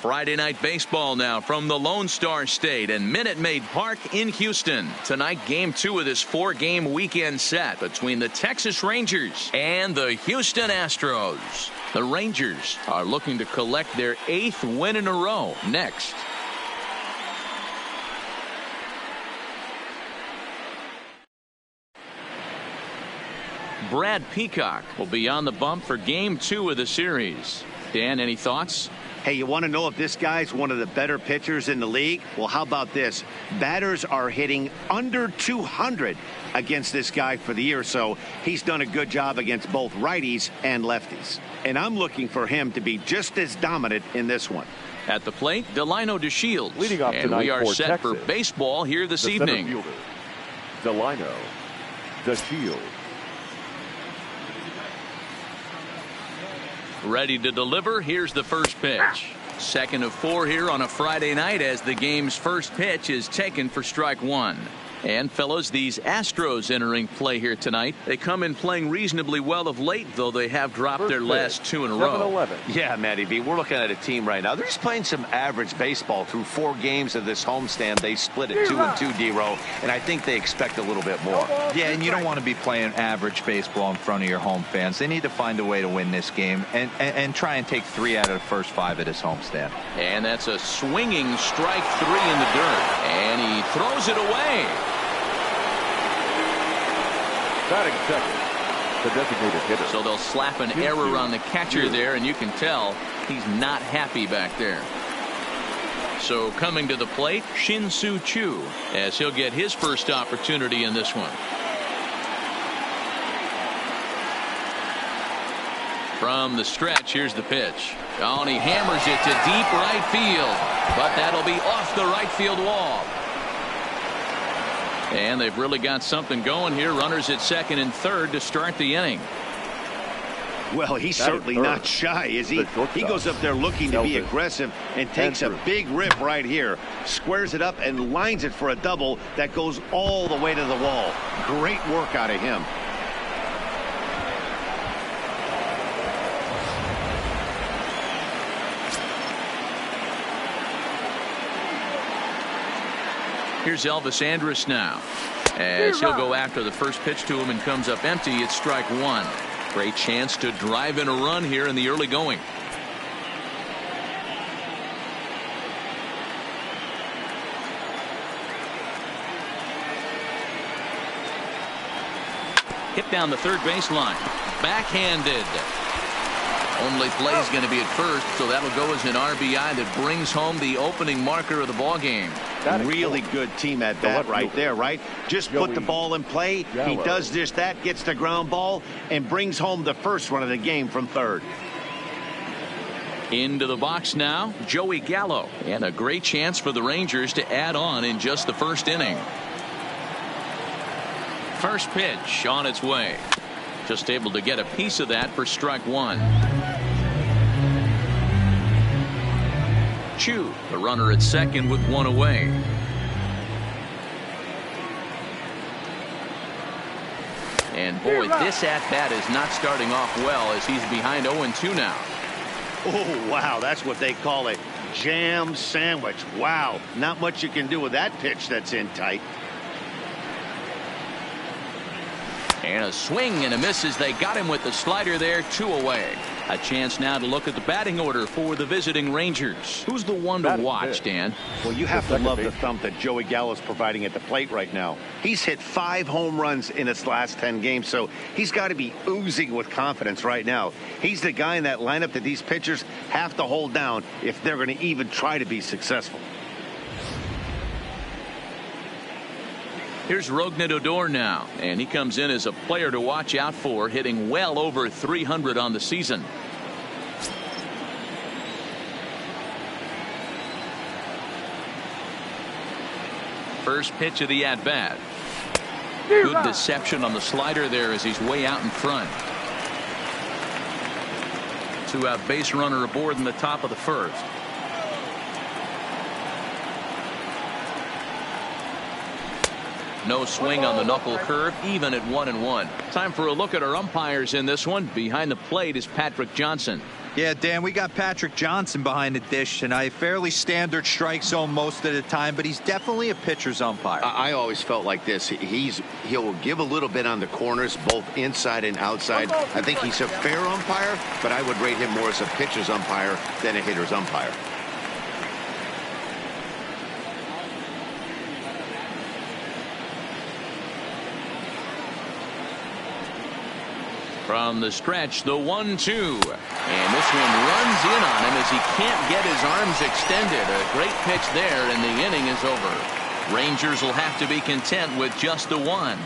Friday night baseball now from the Lone Star State and Minute Maid Park in Houston. Tonight, game 2 of this 4-game weekend set between the Texas Rangers and the Houston Astros. The Rangers are looking to collect their 8th win in a row next. Brad Peacock will be on the bump for game 2 of the series. Dan, any thoughts? Hey, you want to know if this guy's one of the better pitchers in the league? Well, how about this? Batters are hitting under 200 against this guy for the year, so he's done a good job against both righties and lefties. And I'm looking for him to be just as dominant in this one. At the plate, Delino DeShields. Leading off and we are for set Texas, for baseball here this evening. Center fielder, Delino DeShields. Ready to deliver. Here's the first pitch. Second of 4 here on a Friday night as the game's first pitch is taken for strike 1. And fellows, these Astros entering play here tonight. They come in playing reasonably well of late, though they have dropped their last 2 in a row. Yeah, Matty B, we're looking at a team right now. They're just playing some average baseball through 4 games of this homestand. They split it 2-2, D-Row, and I think they expect a little bit more. Yeah, and you don't want to be playing average baseball in front of your home fans. They need to find a way to win this game and try and take 3 out of the first 5 of this homestand. And that's a swinging strike 3 in the dirt. And he throws it away. Batting second, the designated hitter. So they'll slap an error on the catcher there, and you can tell he's not happy back there. So coming to the plate, Shin-Soo Choo, as he'll get his first opportunity in this one. From the stretch, here's the pitch. Oh, and he hammers it to deep right field, but that'll be off the right field wall. And they've really got something going here. Runners at second and third to start the inning. Well, he's certainly not shy, is he? He goes up there looking to be aggressive and takes a big rip right here. Squares it up and lines it for a double that goes all the way to the wall. Great work out of him. Here's Elvis Andrus now, as he'll go after the first pitch to him and comes up empty. It's strike 1. Great chance to drive in a run here in the early going. Hit down the third baseline. Backhanded. Only play's going to be at first, so that'll go as an RBI that brings home the opening marker of the ball game. Really good team at bat right there, right? Just put the ball in play. He does just that, gets the ground ball, and brings home the first run of the game from third. Into the box now, Joey Gallo, and a great chance for the Rangers to add on in just the first inning. First pitch on its way. Just able to get a piece of that for strike 1. Choo, the runner at second with 1 away. And boy, this at-bat is not starting off well as he's behind 0-2 now. Oh, wow, that's what they call a jam sandwich. Wow, not much you can do with that pitch that's in tight. And a swing and a miss as they got him with the slider there, 2 away. A chance now to look at the batting order for the visiting Rangers. Who's the one to watch, Dan? Well, you have to love the thump that Joey Gallo's providing at the plate right now. He's hit 5 home runs in his last 10 games, so he's got to be oozing with confidence right now. He's the guy in that lineup that these pitchers have to hold down if they're going to even try to be successful. Here's Rougned Odor now, and he comes in as a player to watch out for, hitting well over 300 on the season. First pitch of the at-bat. Good deception on the slider there as he's way out in front. 2-out base runner aboard in the top of the first. No swing on the knuckle curve, even at 1-1. Time for a look at our umpires in this one. Behind the plate is Patrick Johnson. Yeah, Dan, we got Patrick Johnson behind the dish tonight. Fairly standard strike zone most of the time, but he's definitely a pitcher's umpire. I always felt like this. He'll give a little bit on the corners, both inside and outside. I think he's a fair umpire, but I would rate him more as a pitcher's umpire than a hitter's umpire. From the stretch, the 1-2. And this one runs in on him as he can't get his arms extended. A great pitch there, and the inning is over. Rangers will have to be content with just the one.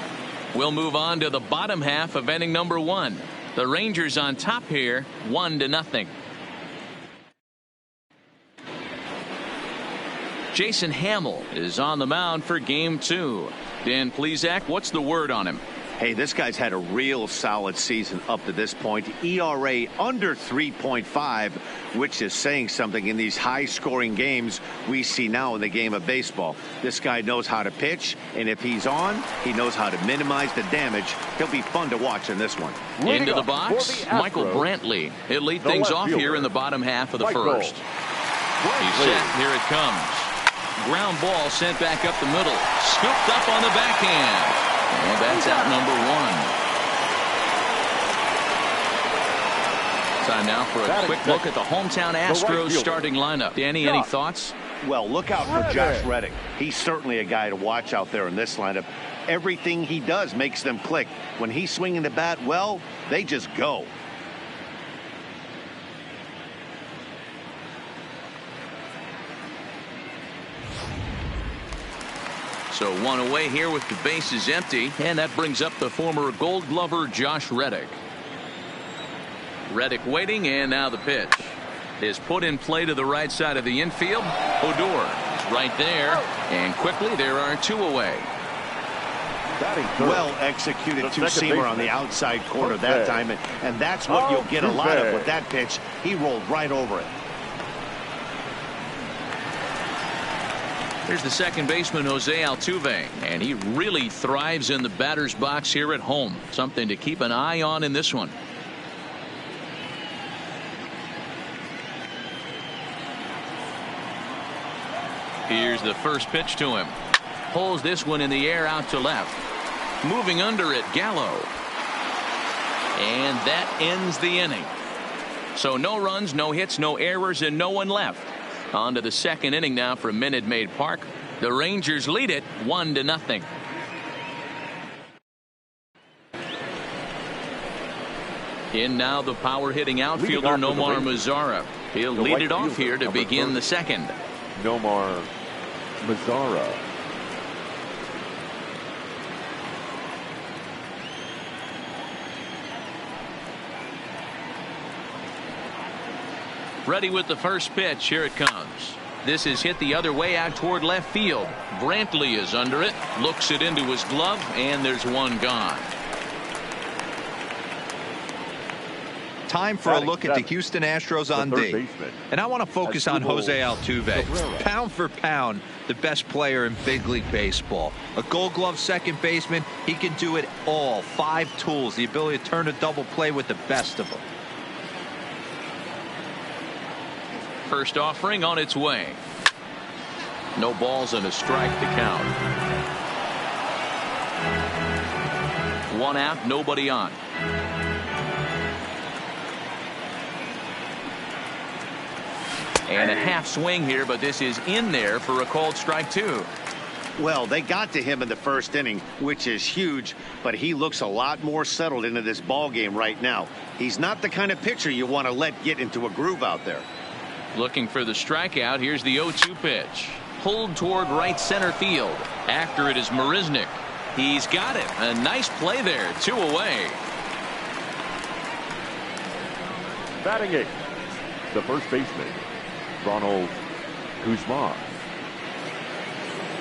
We'll move on to the bottom half of inning number 1. The Rangers on top here, 1-0. Jason Hamill is on the mound for game 2. Dan Plesac, what's the word on him? Hey, this guy's had a real solid season up to this point. ERA under 3.5, which is saying something in these high-scoring games we see now in the game of baseball. This guy knows how to pitch, and if he's on, he knows how to minimize the damage. He'll be fun to watch in this one. Into the box, Michael Brantley. He'll lead things off here in the bottom half of the first. He's set. Here it comes. Ground ball sent back up the middle. Scooped up on the backhand. And that's out number 1. Time now for a quick look at the hometown Astros starting lineup. Danny, any thoughts? Well, look out for Josh Reddick. He's certainly a guy to watch out there in this lineup. Everything he does makes them click. When he's swinging the bat, well, they just go. So one away here with the bases empty, and that brings up the former Gold Glover Josh Reddick. Reddick waiting, and now the pitch is put in play to the right side of the infield. Odor is right there, and quickly there are 2 away. Well executed two-seamer on the outside corner that time, and that's what you'll get a lot of with that pitch. He rolled right over it. Here's the second baseman, Jose Altuve, and he really thrives in the batter's box here at home. Something to keep an eye on in this one. Here's the first pitch to him. Pulls this one in the air out to left. Moving under it, Gallo. And that ends the inning. So no runs, no hits, no errors, and no one left. On to the second inning now from Minute Maid Park. The Rangers lead it 1-0. In now the power hitting outfielder Nomar Mazara. He'll lead it off here to begin the second. Nomar Mazara. Ready with the first pitch. Here it comes. This is hit the other way out toward left field. Brantley is under it. Looks it into his glove, and there's one gone. Time for a look at the Houston Astros on D. And I want to focus on Jose Altuve. Pound for pound, the best player in big league baseball. A Gold Glove second baseman. He can do it all. 5 tools. The ability to turn a double play with the best of them. First offering on its way. No balls and a strike to count. 1 out, nobody on. And a half swing here, but this is in there for a called strike 2. Well, they got to him in the first inning, which is huge, but he looks a lot more settled into this ball game right now. He's not the kind of pitcher you want to let get into a groove out there. Looking for the strikeout. Here's the 0-2 pitch. Pulled toward right center field. After it is Marisnick. He's got it. A nice play there. 2 away. Batting 8th, the first baseman, Ronald Guzman.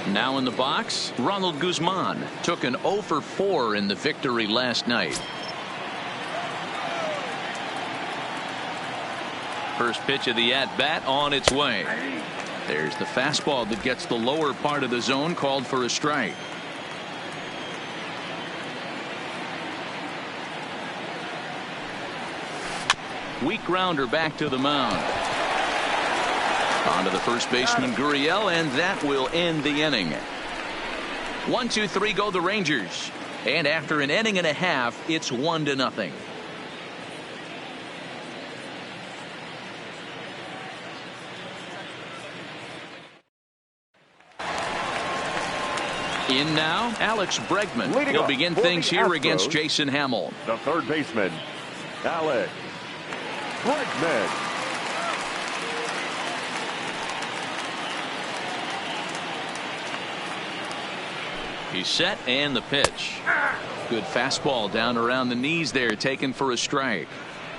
Now in the box, Ronald Guzman took an 0 for 4 in the victory last night. First pitch of the at-bat on its way. There's the fastball that gets the lower part of the zone, called for a strike. Weak grounder back to the mound. On to the first baseman, Gurriel, and that will end the inning. 1-2-3 go the Rangers. And after an inning and a half, it's 1-0. In now, Alex Bregman. He'll begin things here against Jason Hamill. The third baseman, Alex Bregman. He's set, and the pitch. Good fastball down around the knees there, taken for a strike.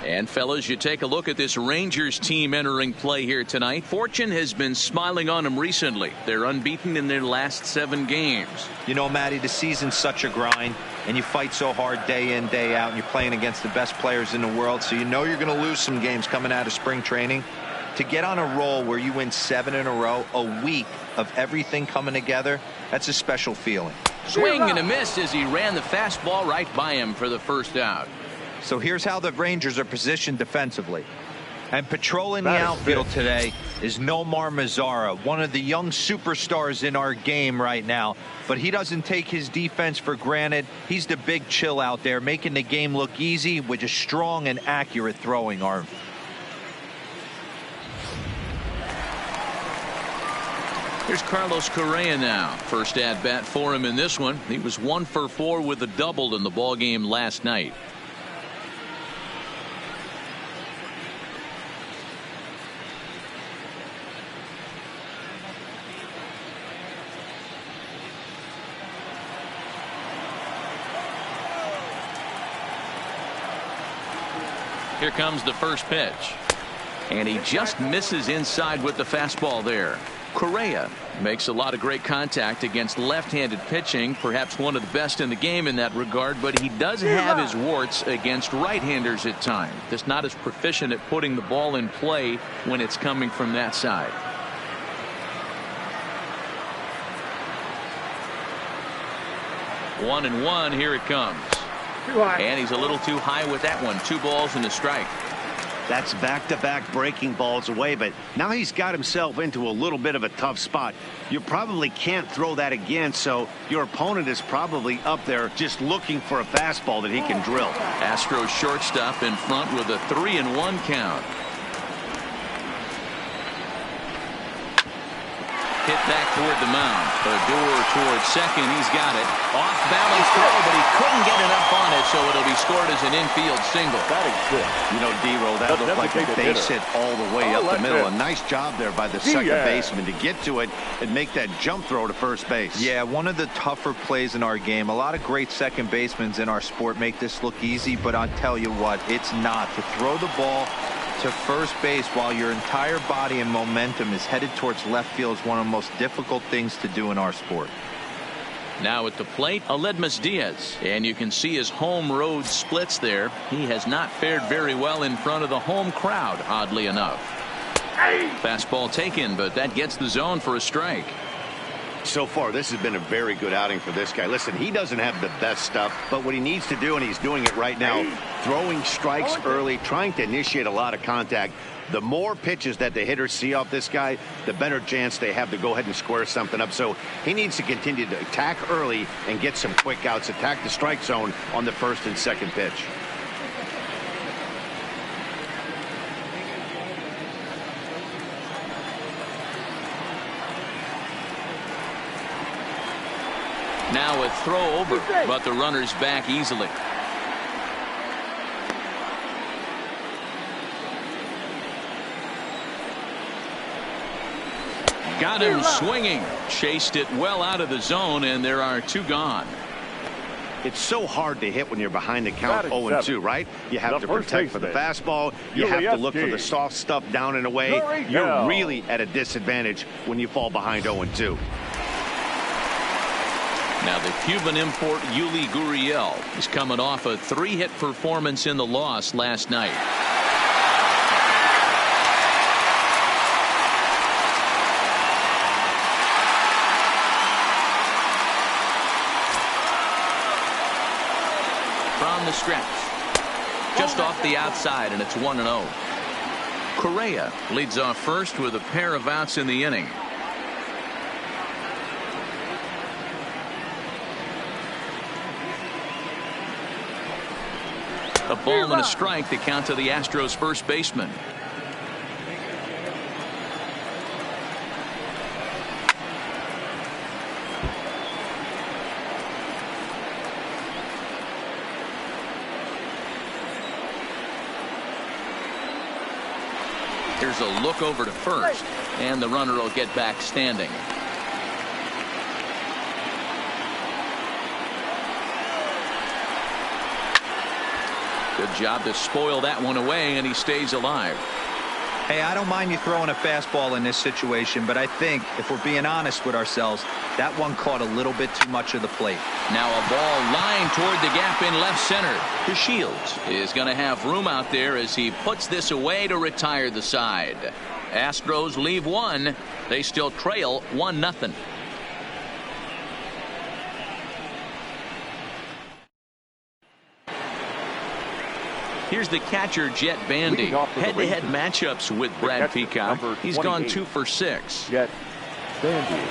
And fellas, you take a look at this Rangers team entering play here tonight. Fortune has been smiling on them recently. They're unbeaten in their last 7 games. You know, Matty, the season's such a grind, and you fight so hard day in, day out, and you're playing against the best players in the world, so you know you're going to lose some games coming out of spring training. To get on a roll where you win 7 in a row, a week of everything coming together, that's a special feeling. Swing and a miss as he ran the fastball right by him for the first out. So here's how the Rangers are positioned defensively. And patrolling the outfield today is Nomar Mazara, one of the young superstars in our game right now. But he doesn't take his defense for granted. He's the big chill out there, making the game look easy with a strong and accurate throwing arm. Here's Carlos Correa now. First at bat for him in this one. He was 1 for 4 with a double in the ball game last night. Here comes the first pitch. And he just misses inside with the fastball there. Correa makes a lot of great contact against left-handed pitching, perhaps one of the best in the game in that regard, but he does have his warts against right-handers at times. Just not as proficient at putting the ball in play when it's coming from that side. One and one, here it comes. And he's a little too high with that one. 2 balls and a strike. That's back-to-back breaking balls away, but now he's got himself into a little bit of a tough spot. You probably can't throw that again, so your opponent is probably up there just looking for a fastball that he can drill. Astros shortstop in front with a 3-1 count. Hit back toward the mound. Odor toward second. He's got it. Off balance throw, but he couldn't get enough on it, so it'll be scored as an infield single. You know, D-Roll, that looked like a base hit all the way up the middle. A nice job there by the second baseman to get to it and make that jump throw to first base. Yeah, one of the tougher plays in our game. A lot of great second basemen in our sport make this look easy, but I'll tell you what, it's not. To throw the ball to first base while your entire body and momentum is headed towards left field is one of the most difficult things to do in our sport. Now at the plate, Aledmys Diaz, and you can see his home road splits there. He has not fared very well in front of the home crowd, oddly enough. Fastball taken, but that gets the zone for a strike. So far, this has been a very good outing for this guy. Listen, he doesn't have the best stuff, but what he needs to do, and he's doing it right now, throwing strikes early, trying to initiate a lot of contact. The more pitches that the hitters see off this guy, the better chance they have to go ahead and square something up. So he needs to continue to attack early and get some quick outs, attack the strike zone on the first and second pitch. Now a throw over, but the runner's back easily. Got him swinging. Chased it well out of the zone, and there are 2 gone. It's so hard to hit when you're behind the count 0-2, right? You have to protect for the fastball. You have to look for the soft stuff down and away. You're really at a disadvantage when you fall behind 0-2. Now the Cuban import Yuli Gurriel is coming off a 3-hit performance in the loss last night. From the stretch. just off the outside, and it's 1-0. Correa leads off first with a pair of outs in the inning. A ball and a strike to count to the Astros first baseman. Here's a look over to first, and the runner will get back standing. Good job to spoil that one away, and he stays alive. Hey, I don't mind you throwing a fastball in this situation, but I think if we're being honest with ourselves, that one caught a little bit too much of the plate. Now a ball lined toward the gap in left center. DeShields is going to have room out there as he puts this away to retire the side. Astros leave one. They still trail 1-0. Here's the catcher, Jet Bandy. Head-to-head matchups with Brad Peacock. He's gone 2 for 6. Jet Bandy.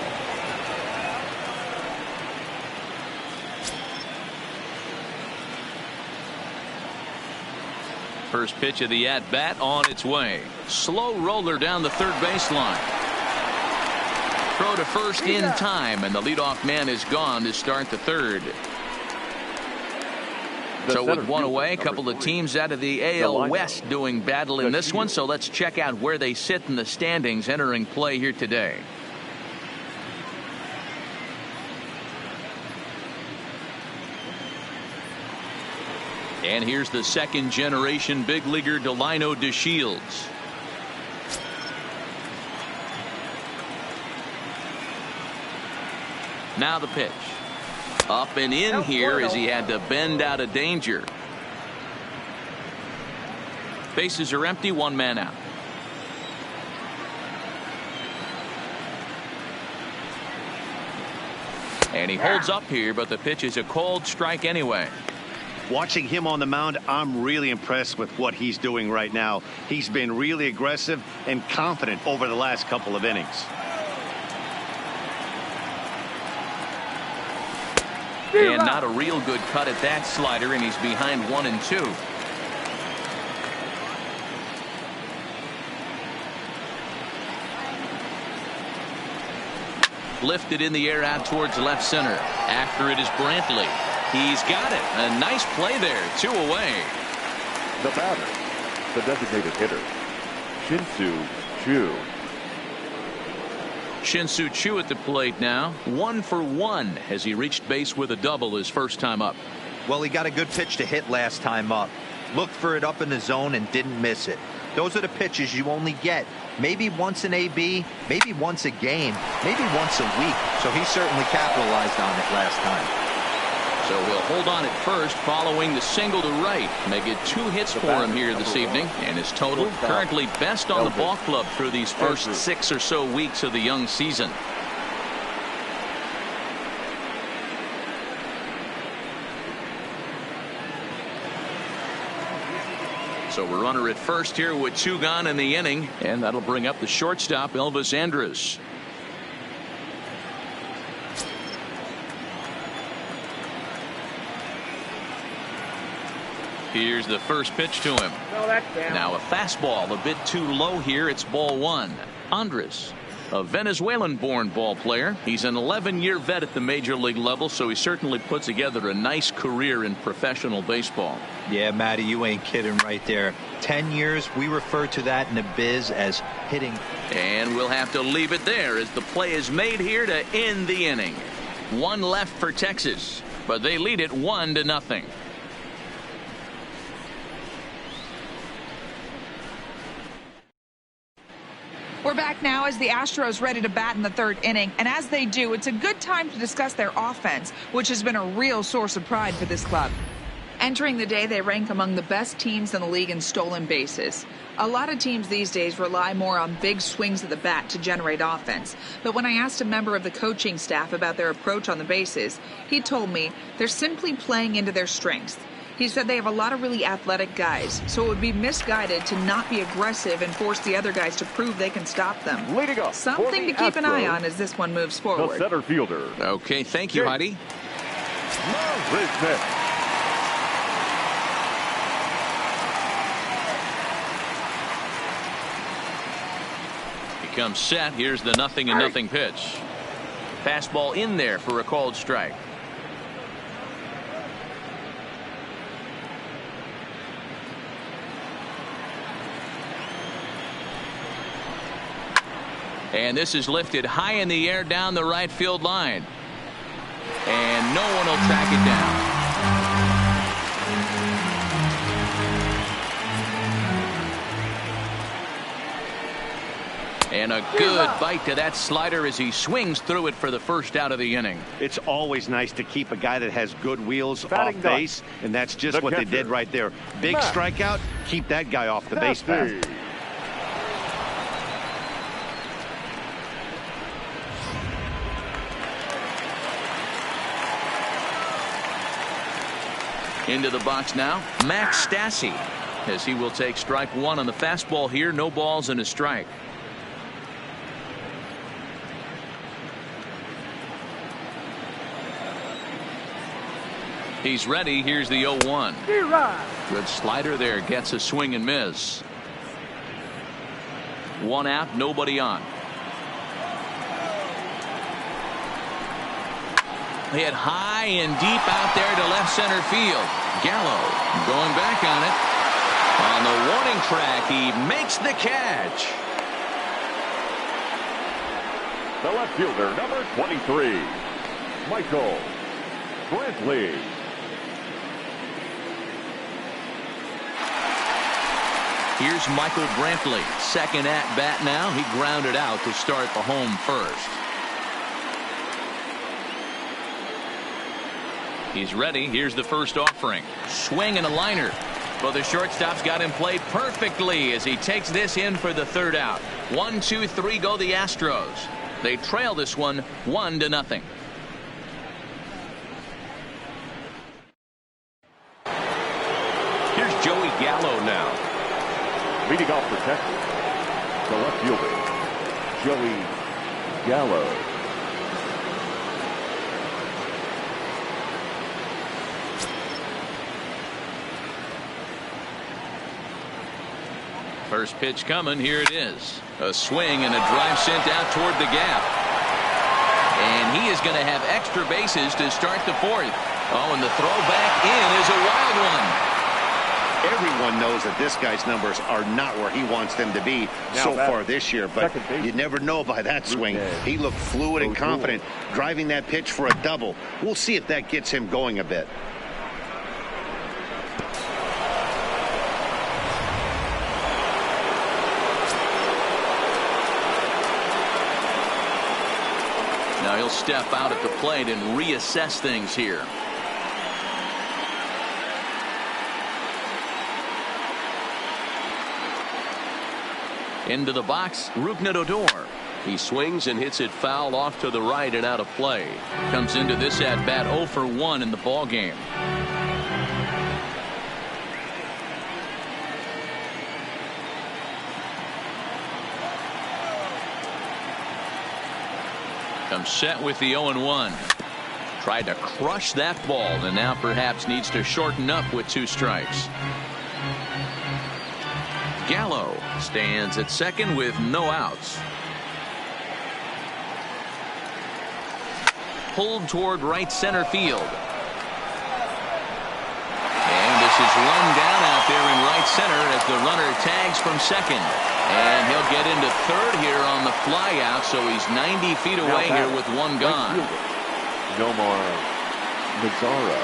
First pitch of the at-bat on its way. Slow roller down the third baseline. Throw to first in time, and the leadoff man is gone to start the third. So with one away, a couple of teams out of the AL West doing battle in this one. So let's check out where they sit in the standings entering play here today. And here's the second generation big leaguer Delino DeShields. Now the pitch. Up and in here as he had to bend out of danger. Bases are empty, one man out. And he holds up here, but the pitch is a cold strike anyway. Watching him on the mound, I'm really impressed with what he's doing right now. He's been really aggressive and confident over the last couple of innings. And not a real good cut at that slider, and he's behind 1-2. Lifted in the air out towards left center. After it is Brantley. He's got it. A nice play there. 2 away. The batter, the designated hitter, Shin-Soo Choo. Shin-Soo Choo at the plate now. 1 for 1 as he reached base with a double his first time up. Well, he got a good pitch to hit last time up. Looked for it up in the zone and didn't miss it. Those are the pitches you only get maybe once an AB, maybe once a game, maybe once a week. So he certainly capitalized on it last time. So he'll hold on at first following the single to right. Make it 2 hits for him here this evening, and his total currently best on the ball club through these first 6 or so weeks of the young season. So we're runner at first here with 2 gone in the inning, and that'll bring up the shortstop, Elvis Andrus. Here's the first pitch to him. Now a fastball a bit too low here. It's ball 1. Andrus, a Venezuelan-born ball player. He's an 11-year vet at the major league level, so he certainly put together a nice career in professional baseball. Yeah, Matty, you ain't kidding right there. 10 years, we refer to that in the biz as hitting. And we'll have to leave it there as the play is made here to end the inning. 1 left for Texas, but they lead it 1-0. We're back now as the Astros ready to bat in the 3rd inning, and as they do, it's a good time to discuss their offense, which has been a real source of pride for this club. Entering the day, they rank among the best teams in the league in stolen bases. A lot of teams these days rely more on big swings of the bat to generate offense, but when I asked a member of the coaching staff about their approach on the bases, he told me they're simply playing into their strengths. He said they have a lot of really athletic guys, so it would be misguided to not be aggressive and force the other guys to prove they can stop them. Leading up Something to keep an eye on as this one moves the forward. center fielder. Okay, thank you, Heidi. Brisbane. He comes set. Here's the 0-0 pitch. Fastball in there for a called strike. And this is lifted high in the air down the right field line. And no one will track it down. And a good bite to that slider as he swings through it for the first out of the inning. It's always nice to keep a guy that has good wheels Batting off base, and that's just what they did right there. Big strikeout, keep that guy off the base path. Into the box now, Max Stassi, as he will take strike one on the fastball here. No balls and a strike. He's ready. Here's the 0-1. Good slider there. Gets a swing and miss. One out, nobody on. Hit high and deep out there to left center field. Gallo going back on it. On the warning track, he makes the catch. The left fielder, number 23, Michael Brantley. Here's Michael Brantley, second at bat now. He grounded out to start the home first. He's ready. Here's the first offering. Swing and a liner. But the shortstop's got him played perfectly as he takes this in for the third out. 1, 2, 3 go the Astros. They trail this one 1-0. Here's Joey Gallo now. Leading off for Texas, the left fielder, Joey Gallo. First pitch coming. Here it is. A swing and a drive sent out toward the gap. And he is going to have extra bases to start the fourth. Oh, and the throw back in is a wild one. Everyone knows that this guy's numbers are not where he wants them to be so far this year, but you never know by that swing. He looked fluid and confident driving that pitch for a double. We'll see if that gets him going a bit. Now he'll step out at the plate and reassess things here. Into the box, Rougned Odor. He swings and hits it foul off to the right and out of play. Comes into this at bat 0 for 1 in the ball game. Comes set with the 0-1. Tried to crush that ball and now perhaps needs to shorten up with 2 strikes. Gallo stands at second with no outs. Pulled toward right center field. And this is run down out there in right center as the runner tags from second. And he'll get into third here on the fly out, so he's 90 feet away here with 1 gone. Nomar Mazara.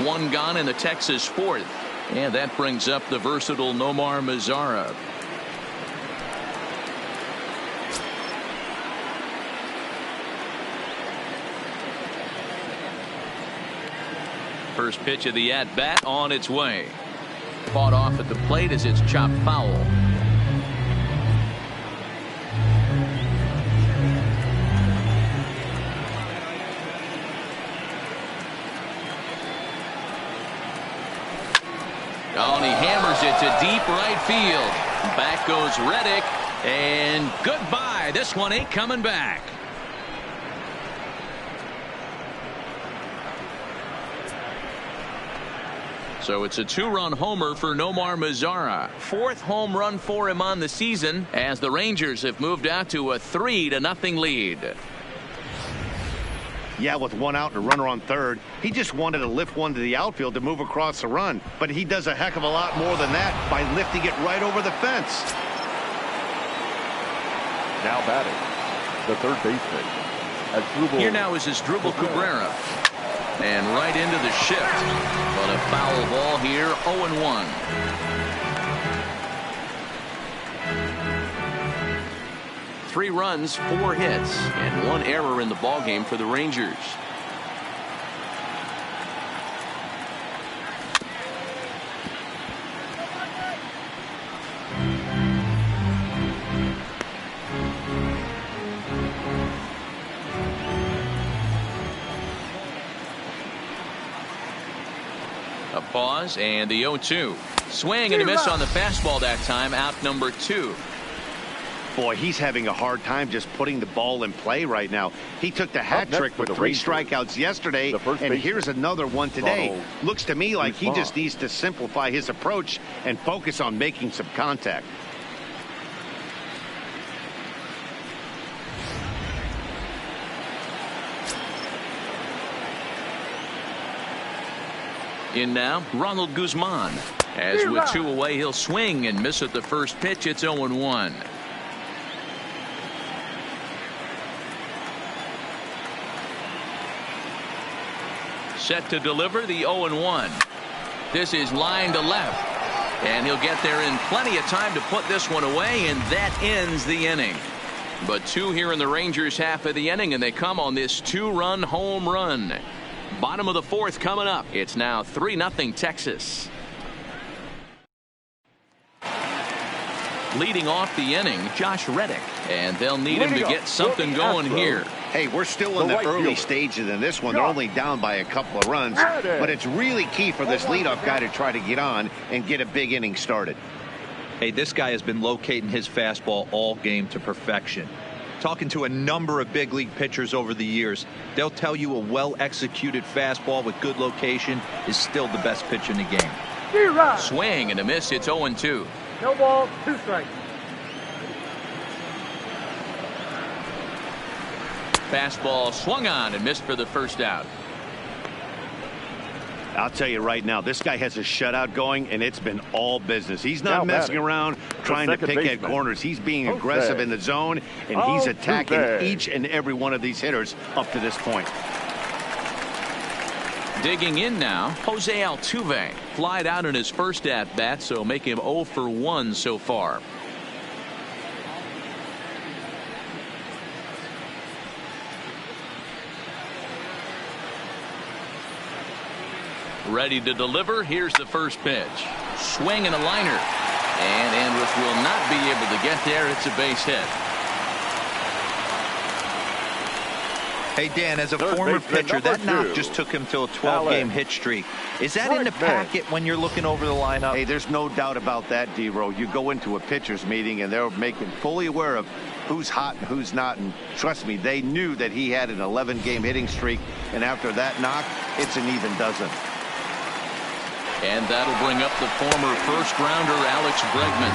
1 gone in the Texas fourth. And that brings up the versatile Nomar Mazara. First pitch of the at-bat on its way. Fought off at the plate as it's chopped foul. Oh, and he hammers it to deep right field. Back goes Reddick, and goodbye. This one ain't coming back. So it's a two-run homer for Nomar Mazara. 4th home run for him on the season as the Rangers have moved out to a 3-0 lead. Yeah, with one out and a runner on third, he just wanted to lift one to the outfield to move across the run. But he does a heck of a lot more than that by lifting it right over the fence. Now batting, the third baseman. Here now is Asdrubal Cabrera. And right into the shift. But a foul ball here, 0-1. Three runs, 4 hits, and 1 error in the ballgame for the Rangers. A pause and the 0-2. Swing and a miss on the fastball that time, out number 2. Boy, he's having a hard time just putting the ball in play right now. He took the hat trick with 3 strikeouts yesterday, and here's another one today. Looks to me like he just needs to simplify his approach and focus on making some contact. In now, Ronald Guzman. As with 2 away, he'll swing and miss at the first pitch. It's 0-1. Set to deliver the 0-1. This is line to left. And he'll get there in plenty of time to put this one away, and that ends the inning. But 2 here in the Rangers' half of the inning, and they come on this 2-run home run. Bottom of the 4th coming up. It's now 3-0 Texas. Leading off the inning, Josh Reddick. And they'll need him to get something going here. Hey, we're still in the early stages in this one. They're only down by a couple of runs. But it's really key for this leadoff guy to try to get on and get a big inning started. Hey, this guy has been locating his fastball all game to perfection. Talking to a number of big league pitchers over the years, they'll tell you a well-executed fastball with good location is still the best pitch in the game. Swing and a miss. It's 0-2. No ball, 2 strikes. Fastball swung on and missed for the first out. I'll tell you right now, this guy has a shutout going, and it's been all business. He's not messing around trying to pick at corners. He's being aggressive in the zone, and he's attacking each and every one of these hitters up to this point. Digging in now, Jose Altuve. Flied out in his first at-bat, so make him 0 for 1 so far. Ready to deliver. Here's the first pitch. Swing and a liner. And Andrus will not be able to get there. It's a base hit. Hey, Dan, as a former pitcher, that knock just took him to a 12-game hit streak. Is that in the packet when you're looking over the lineup? Hey, there's no doubt about that, D-Row. You go into a pitcher's meeting, and they're making fully aware of who's hot and who's not. And trust me, they knew that he had an 11-game hitting streak. And after that knock, it's an even dozen. And that'll bring up the former first-rounder Alex Bregman.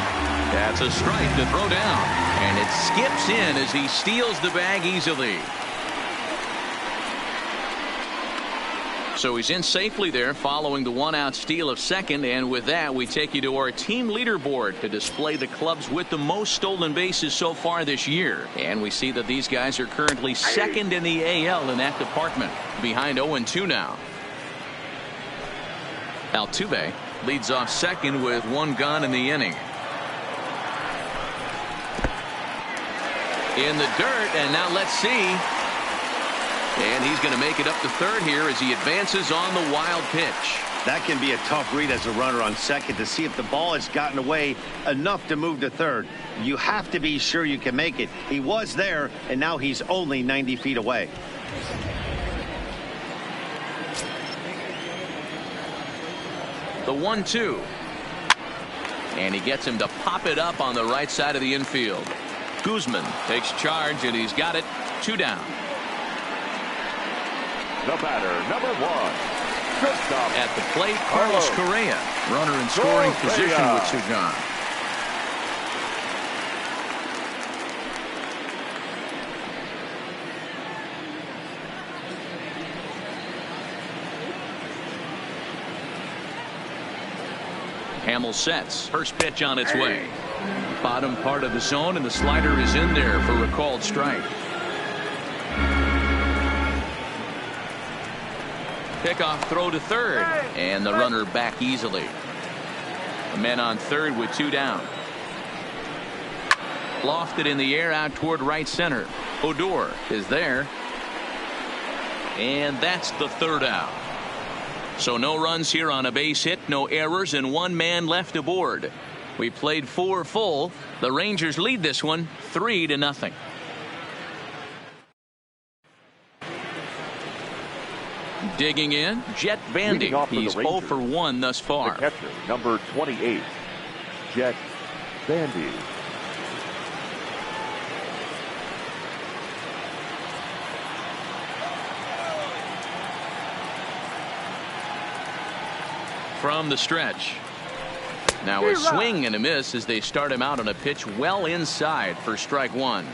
That's a strike to throw down. And it skips in as he steals the bag easily. So he's in safely there following the 1-out steal of second. And with that, we take you to our team leaderboard to display the clubs with the most stolen bases so far this year. And we see that these guys are currently second in the AL in that department, behind 0-2 now. Altuve leads off second with 1 gone in the inning. In the dirt, and now let's see. And he's going to make it up to third here as he advances on the wild pitch. That can be a tough read as a runner on second to see if the ball has gotten away enough to move to third. You have to be sure you can make it. He was there, and now he's only 90 feet away. The 1-2. And he gets him to pop it up on the right side of the infield. Guzman takes charge, and he's got it. 2 down. The batter, number 1. Shortstop. At the plate, Carlos Correa. Runner in scoring position with 2 gone. Hamill sets. First pitch on its way. Bottom part of the zone, and the slider is in there for a called strike. Pickoff throw to third, and the runner back easily. The men on third with 2 down. Lofted in the air out toward right center. Odor is there. And that's the 3rd out. So no runs here on a base hit, no errors, and 1 man left aboard. We played 4 full. The Rangers lead this one 3-0. Digging in, Jet Bandy. He's 0 for 1 thus far. The catcher, number 28, Jet Bandy. From the stretch. Now a swing and a miss as they start him out on a pitch well inside for strike 1.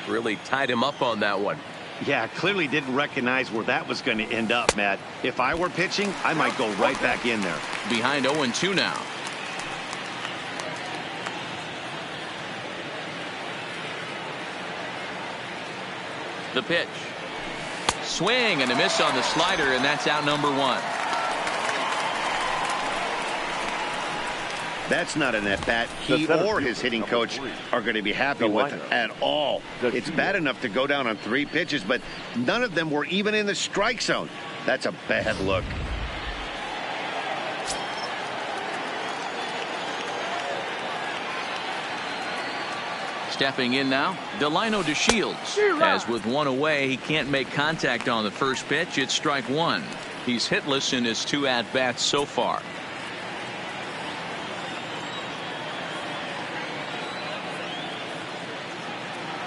Really tied him up on that one. Yeah, clearly didn't recognize where that was going to end up, Matt. If I were pitching, I might go right back in there. Behind 0-2 now. The pitch. Swing and a miss on the slider, and that's out number 1. That's not an at-bat he or his hitting coach are going to be happy with at all. It's bad enough to go down on 3 pitches, but none of them were even in the strike zone. That's a bad look. Stepping in now, Delino DeShields. As with 1 away, he can't make contact on the first pitch. It's strike 1. He's hitless in his 2 at-bats so far.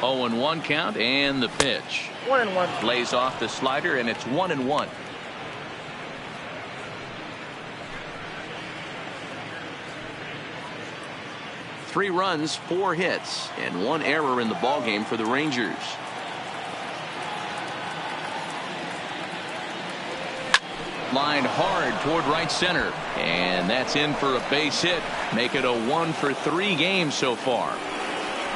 Oh, 0-1 count, and the pitch. 1-1. Lays off the slider, and it's 1-1. Three runs, 4 hits, and 1 error in the ballgame for the Rangers. Line hard toward right center, and that's in for a base hit. Make it a 1 for 3 game so far.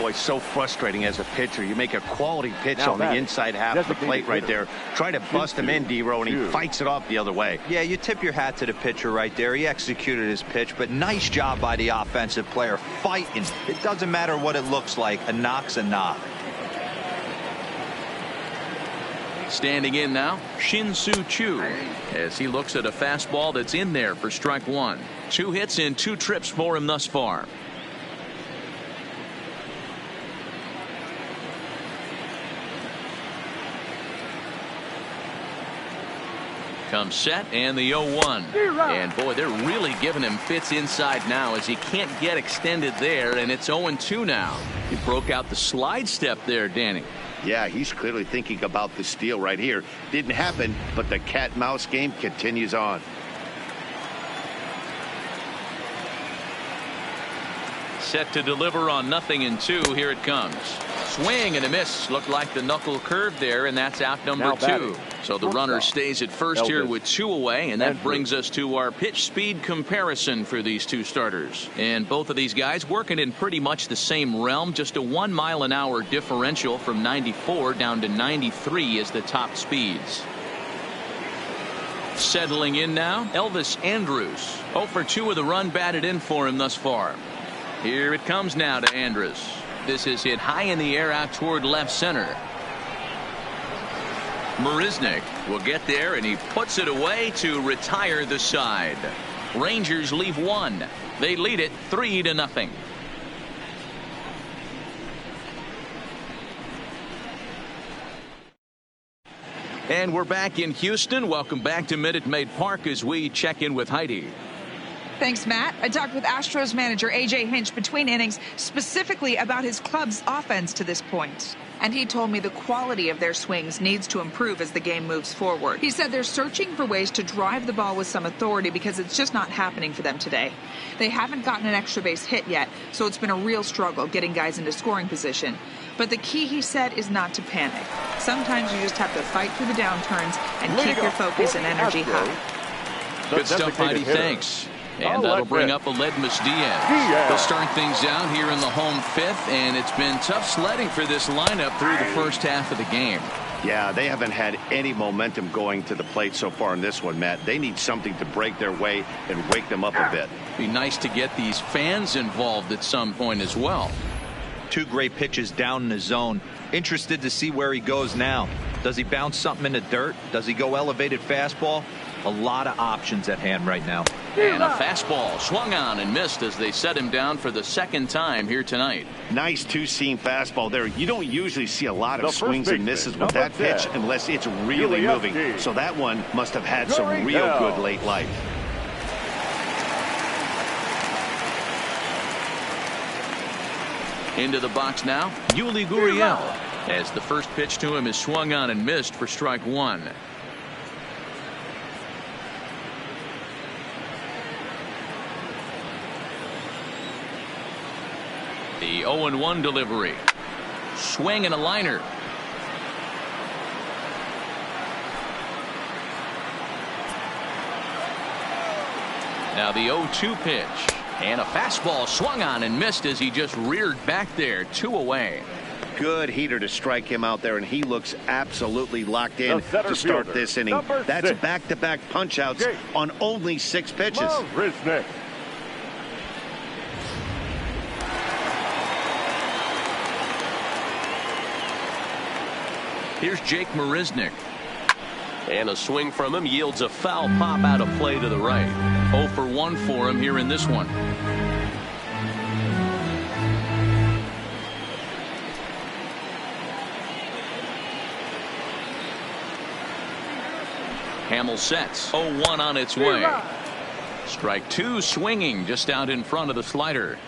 Boy, so frustrating as a pitcher. You make a quality pitch on the inside half of the plate right there. Try to bust him in, D-Row, and he fights it off the other way. Yeah, you tip your hat to the pitcher right there. He executed his pitch, but nice job by the offensive player fighting. It doesn't matter what it looks like. A knock's a knock. Standing in now, Shin-Soo Choo, as he looks at a fastball that's in there for strike 1. 2 hits in 2 trips for him thus far. Comes set, and the 0-1. And boy, they're really giving him fits inside now as he can't get extended there, and it's 0-2 now. He broke out the slide step there, Danny. Yeah, he's clearly thinking about the steal right here. Didn't happen, but the cat-mouse game continues on. Set to deliver on 0-2. Here it comes. Swing and a miss. Looked like the knuckle curve there, and that's out number 2. So the runner stays at first here with 2 away, and that brings us to our pitch speed comparison for these 2 starters. And both of these guys working in pretty much the same realm. Just a 1 mile an hour differential from 94 down to 93 is the top speeds. Settling in now, Elvis Andrus. 0 for 2 with a run batted in for him thus far. Here it comes now to Andrus. This is hit high in the air out toward left center. Marisnick will get there, and he puts it away to retire the side. Rangers leave 1. They lead it 3-0. And we're back in Houston. Welcome back to Minute Maid Park as we check in with Heidi. Thanks, Matt. I talked with Astros manager A.J. Hinch between innings specifically about his club's offense to this point. And he told me the quality of their swings needs to improve as the game moves forward. He said they're searching for ways to drive the ball with some authority because it's just not happening for them today. They haven't gotten an extra base hit yet, so it's been a real struggle getting guys into scoring position. But the key, he said, is not to panic. Sometimes you just have to fight through the downturns and keep your focus and energy high. Good stuff, Heidi. Thanks. And that'll bring up Aledmys Diaz. They'll start things out here in the home fifth, and it's been tough sledding for this lineup through the first half of the game. Yeah, they haven't had any momentum going to the plate so far in this one, Matt. They need something to break their way and wake them up a bit. Be nice to get these fans involved at some point as well. 2 great pitches down in the zone. Interested to see where he goes now. Does he bounce something in the dirt? Does he go elevated fastball? A lot of options at hand right now. And a fastball swung on and missed as they set him down for the second time here tonight. Nice two-seam fastball there. You don't usually see a lot of swings and misses with that pitch unless it's really moving. So that one must have had some real good late life. Into the box now, Yuli Gurriel, as the first pitch to him is swung on and missed for strike 1. The 0-1 delivery. Swing and a liner. Now the 0-2 pitch. And a fastball swung on and missed as he just reared back there. 2 away. Good heater to strike him out there, and he looks absolutely locked in to start this inning. That's back-to-back punch-outs on only 6 pitches. Here's Jake Marisnick. And a swing from him yields a foul pop out of play to the right. 0 for 1 for him here in this one. Hamill sets. 0-1 on its way. Strike 2 swinging just out in front of the slider.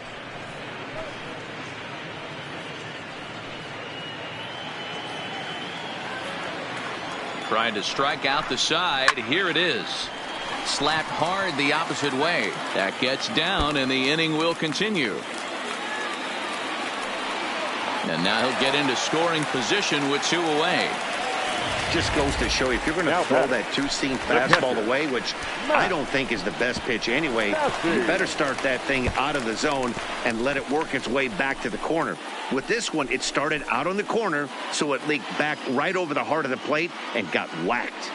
Trying to strike out the side. Here it is. Slapped hard the opposite way. That gets down, and the inning will continue. And now he'll get into scoring position with 2 away. Just goes to show you, if you're going to throw that two-seam fastball away, which I don't think is the best pitch anyway, you better start that thing out of the zone and let it work its way back to the corner. With this one, it started out on the corner, so it leaked back right over the heart of the plate and got whacked.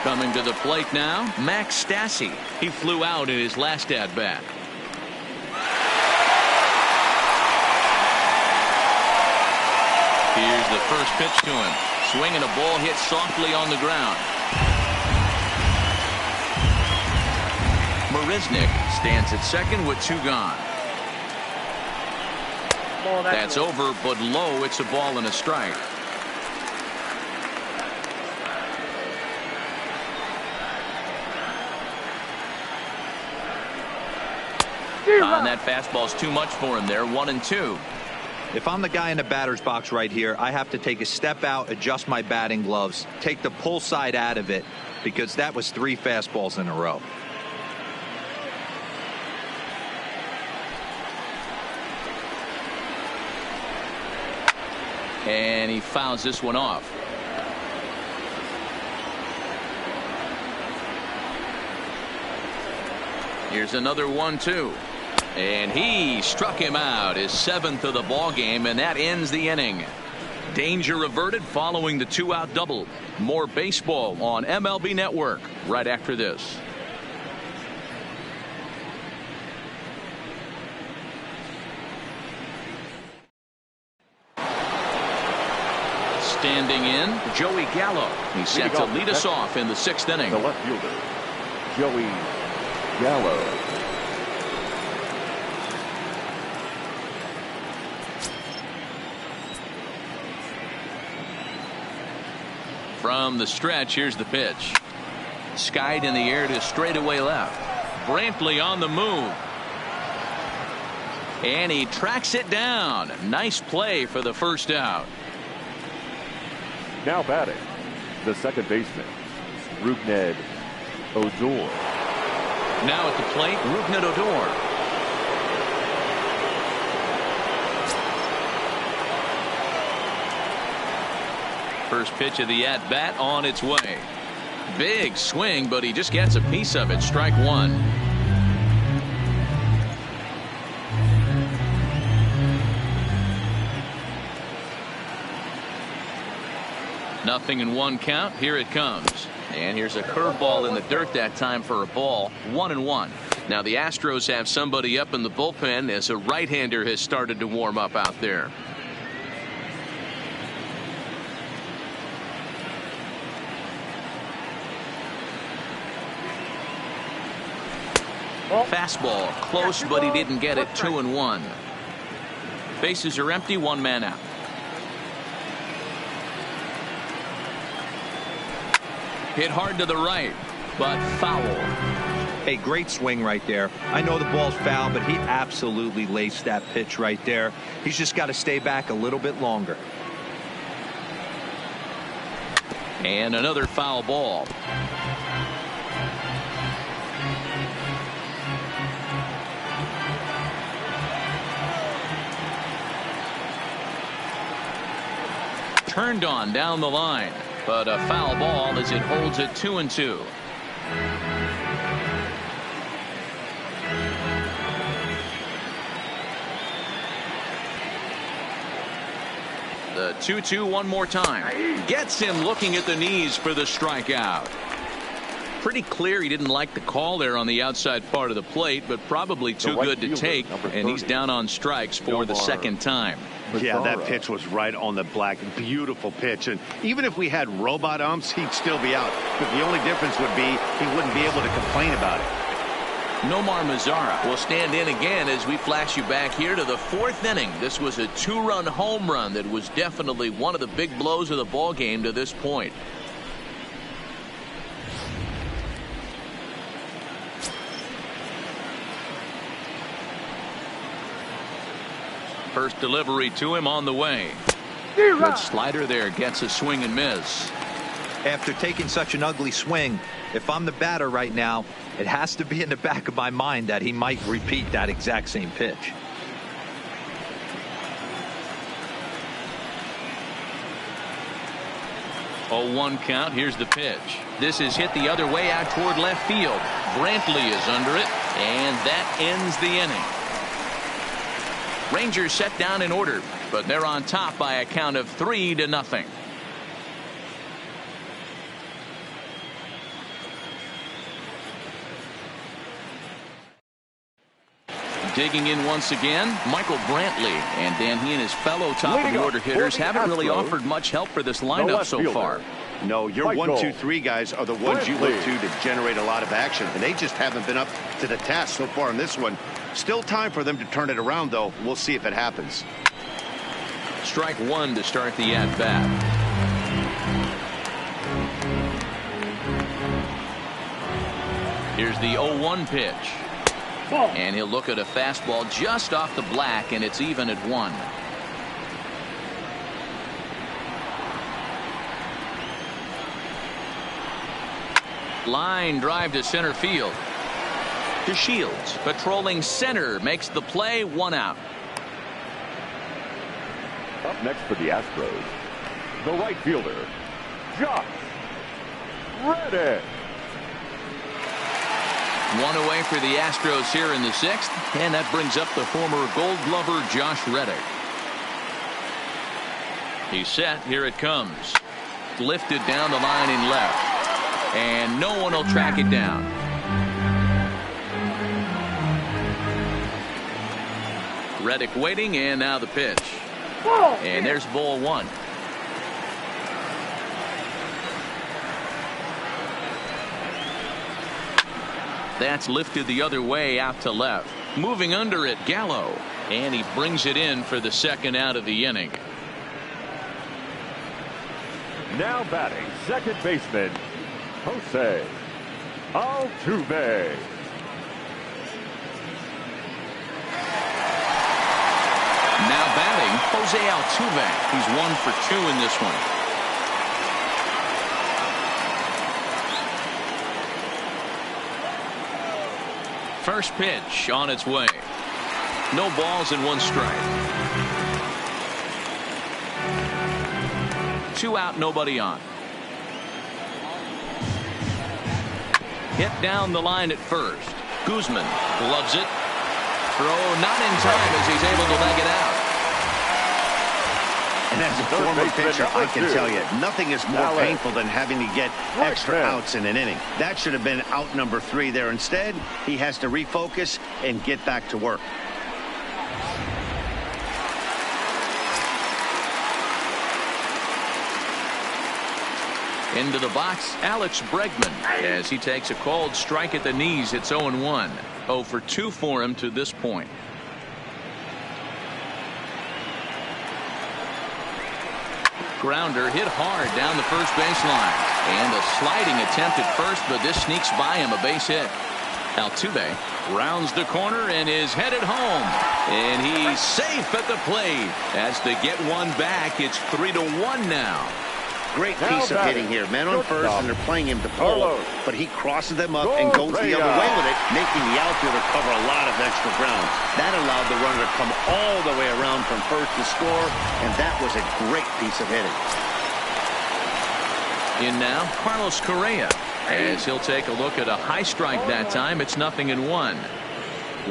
Coming to the plate now, Max Stassi. He flew out in his last at-bat. Here's the first pitch to him. Swinging a ball hit softly on the ground. Marisnick stands at second with 2 gone. That's over, but low. It's a ball and a strike. And that fastball's too much for him there. 1-2. If I'm the guy in the batter's box right here, I have to take a step out, adjust my batting gloves, take the pull side out of it, because that was 3 fastballs in a row. And he fouls this one off. Here's another 1-2. And he struck him out, his 7th of the ball game, and that ends the inning. Danger averted following the 2-out double. More baseball on MLB Network right after this. Standing in, Joey Gallo. He's set to lead us off in the 6th inning. The left fielder, Joey Gallo. From the stretch, here's the pitch. Skied in the air to straightaway left. Brantley on the move. And he tracks it down. Nice play for the first out. Now batting, the second baseman, Rougned Odor. Now at the plate, Rougned Odor. First pitch of the at-bat on its way. Big swing, but he just gets a piece of it. Strike one. Nothing in one count. Here it comes. And here's a curveball in the dirt that time for a ball. 1-1. Now the Astros have somebody up in the bullpen as a right-hander has started to warm up out there. Fastball close, but he didn't get it. 2-1. Bases are empty. One man out. Hit hard to the right, but foul. A great swing right there. I know the ball's foul, but he absolutely laced that pitch right there. He's just got to stay back a little bit longer. And another foul ball. Turned on down the line. But a foul ball as it holds it 2-2. The 2-2 one more time. Gets him looking at the knees for the strikeout. Pretty clear he didn't like the call there on the outside part of the plate, but probably too good to take, and he's down on strikes for the second time. Yeah, that pitch was right on the black. Beautiful pitch. And even if we had robot umps, he'd still be out. But the only difference would be he wouldn't be able to complain about it. Nomar Mazara will stand in again as we flash you back here to the fourth inning. This was a two-run home run that was definitely one of the big blows of the ball game to this point. First delivery to him on the way. Good slider there, gets a swing and miss. After taking such an ugly swing, if I'm the batter right now, it has to be in the back of my mind that he might repeat that exact same pitch. Oh, 1 count. Here's the pitch. This is hit the other way out toward left field. Brantley is under it, and that ends the inning. Rangers set down in order, but they're on top by a count of 3-0. Digging in once again, Michael Brantley. And Dan, he and his fellow top-of-the-order hitters haven't really offered much help for this lineup so far. No, your 1, 2, 3 guys are the ones you look to generate a lot of action, and they just haven't been up to the task so far in this one. Still time for them to turn it around, though. We'll see if it happens. Strike one to start the at-bat. Here's the 0-1 pitch. And he'll look at a fastball just off the black, and it's even at 1. Line drive to center field. To Shields, patrolling center, makes the play. 1 out. Up next for the Astros, the right fielder, Josh Reddick. 1 away for the Astros here in the 6th, and that brings up the former Gold Glover Josh Reddick. He's set. Here it comes. Lifted down the line in left, and no one will track it down. Reddick waiting, and now the pitch. And there's ball 1. That's lifted the other way out to left. Moving under it, Gallo. And he brings it in for the 2nd out of the inning. Now batting, second baseman, Jose Altuve. Now batting, Jose Altuve. He's 1 for 2 in this one. First pitch on its way. No balls and 1 strike. 2 out, nobody on. Hit down the line at first. Guzman gloves it. Throw not in time as he's able to leg it out. And as a former pitcher, I can tell you, nothing is more painful than having to get extra outs in an inning. That should have been out number 3 there. Instead, he has to refocus and get back to work. Into the box, Alex Bregman, as he takes a called strike at the knees. It's 0-1. 0 for 2 for him to this point. Grounder hit hard down the first baseline. And a sliding attempt at first, but this sneaks by him, a base hit. Altuve rounds the corner and is headed home. And he's safe at the plate. As they get one back, it's 3-1 now. Great piece of hitting here. Man on first, and they're playing him to pull. But he crosses them up and goes the other way with it, making the outfielder cover a lot of extra ground. That allowed the runner to come all the way around from first to score, and that was a great piece of hitting. In now, Carlos Correa, as he'll take a look at a high strike that time. It's 0-1.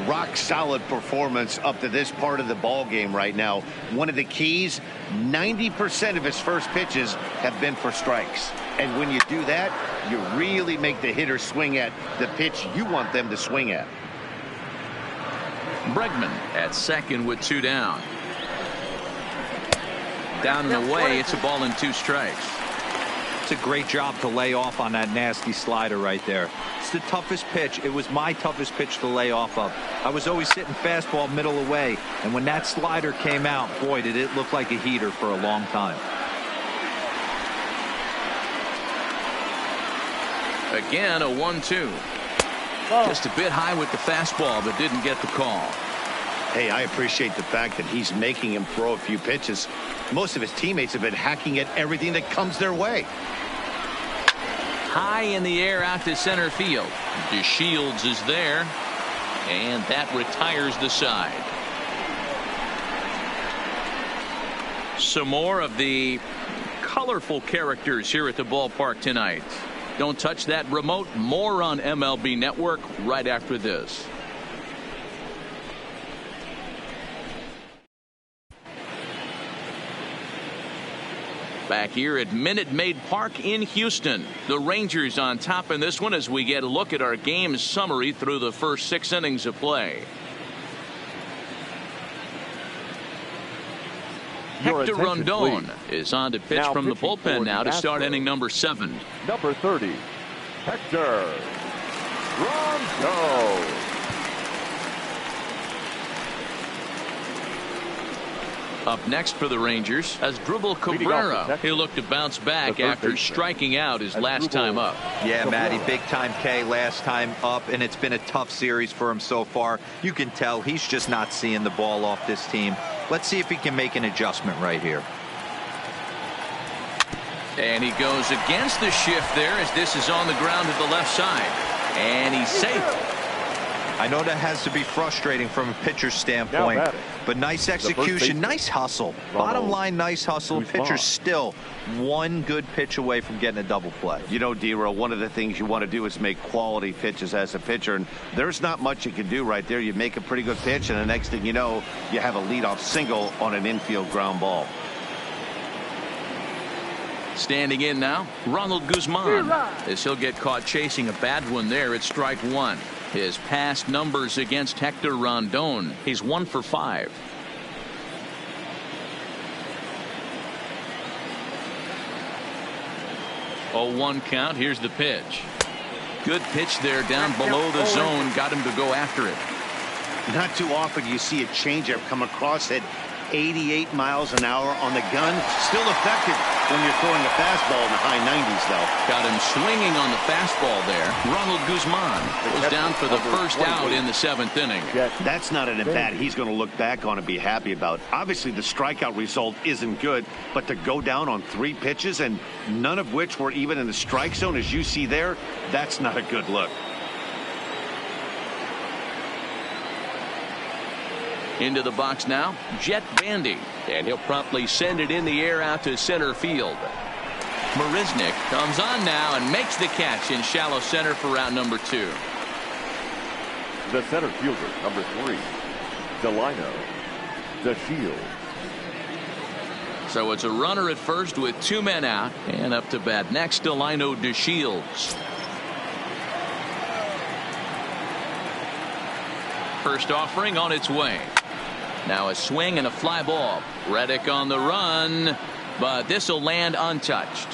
Rock solid performance up to this part of the ball game right now. One of the keys, 90% of his first pitches have been for strikes. And when you do that, you really make the hitter swing at the pitch you want them to swing at. Bregman at second with 2 down. Down and away, it's a ball and 2 strikes. It's a great job to lay off on that nasty slider right there. It's the toughest pitch. It was my toughest pitch to lay off of. I was always sitting fastball middle away, and when that slider came out, boy, did it look like a heater for a long time. Again, a 1-2. Just a bit high with the fastball, but didn't get the call. Hey, I appreciate the fact that he's making him throw a few pitches. Most of his teammates have been hacking at everything that comes their way. High in the air out to center field. DeShields is there, and that retires the side. Some more of the colorful characters here at the ballpark tonight. Don't touch that remote. More on MLB Network right after this. Back here at Minute Maid Park in Houston. The Rangers on top in this one as we get a look at our game summary through the first 6 innings of play. Hector Rondon is on to pitch from the bullpen now to start inning number 7. Number 30, Hector Rondon. Up next for the Rangers as Drupal Cabrera. He'll look to bounce back after striking out his last time up. Yeah, Matty, big time K last time up, and it's been a tough series for him so far. You can tell he's just not seeing the ball off this team. Let's see if he can make an adjustment right here. And he goes against the shift there as this is on the ground to the left side. And he's safe. I know that has to be frustrating from a pitcher's standpoint, but nice execution, nice hustle. Bottom line, nice hustle. Pitcher's still one good pitch away from getting a double play. You know, D-Row, one of the things you want to do is make quality pitches as a pitcher, and there's not much you can do right there. You make a pretty good pitch, and the next thing you know, you have a leadoff single on an infield ground ball. Standing in now, Ronald Guzman, as he'll get caught chasing a bad one there at strike 1. His past numbers against Hector Rondon, he's 1 for 5. Oh, 1 count. Here's the pitch. Good pitch there down below the zone. Got him to go after it. Not too often you see a changeup come across it 88 miles an hour on the gun. Still effective when you're throwing a fastball in the high 90s, though. Got him swinging on the fastball there. Ronald Guzman was down for the first out in the 7th inning. That's not an at-bat he's going to look back on and be happy about. Obviously, the strikeout result isn't good, but to go down on 3 pitches and none of which were even in the strike zone, as you see there, that's not a good look. Into the box now, Jet Bandy. And he'll promptly send it in the air out to center field. Marisnick comes on now and makes the catch in shallow center for route number 2. The center fielder, number 3, Delino DeShields. So it's a runner at first with 2 men out, and up to bat next, Delino DeShields. First offering on its way. Now a swing and a fly ball. Reddick on the run, but this will land untouched.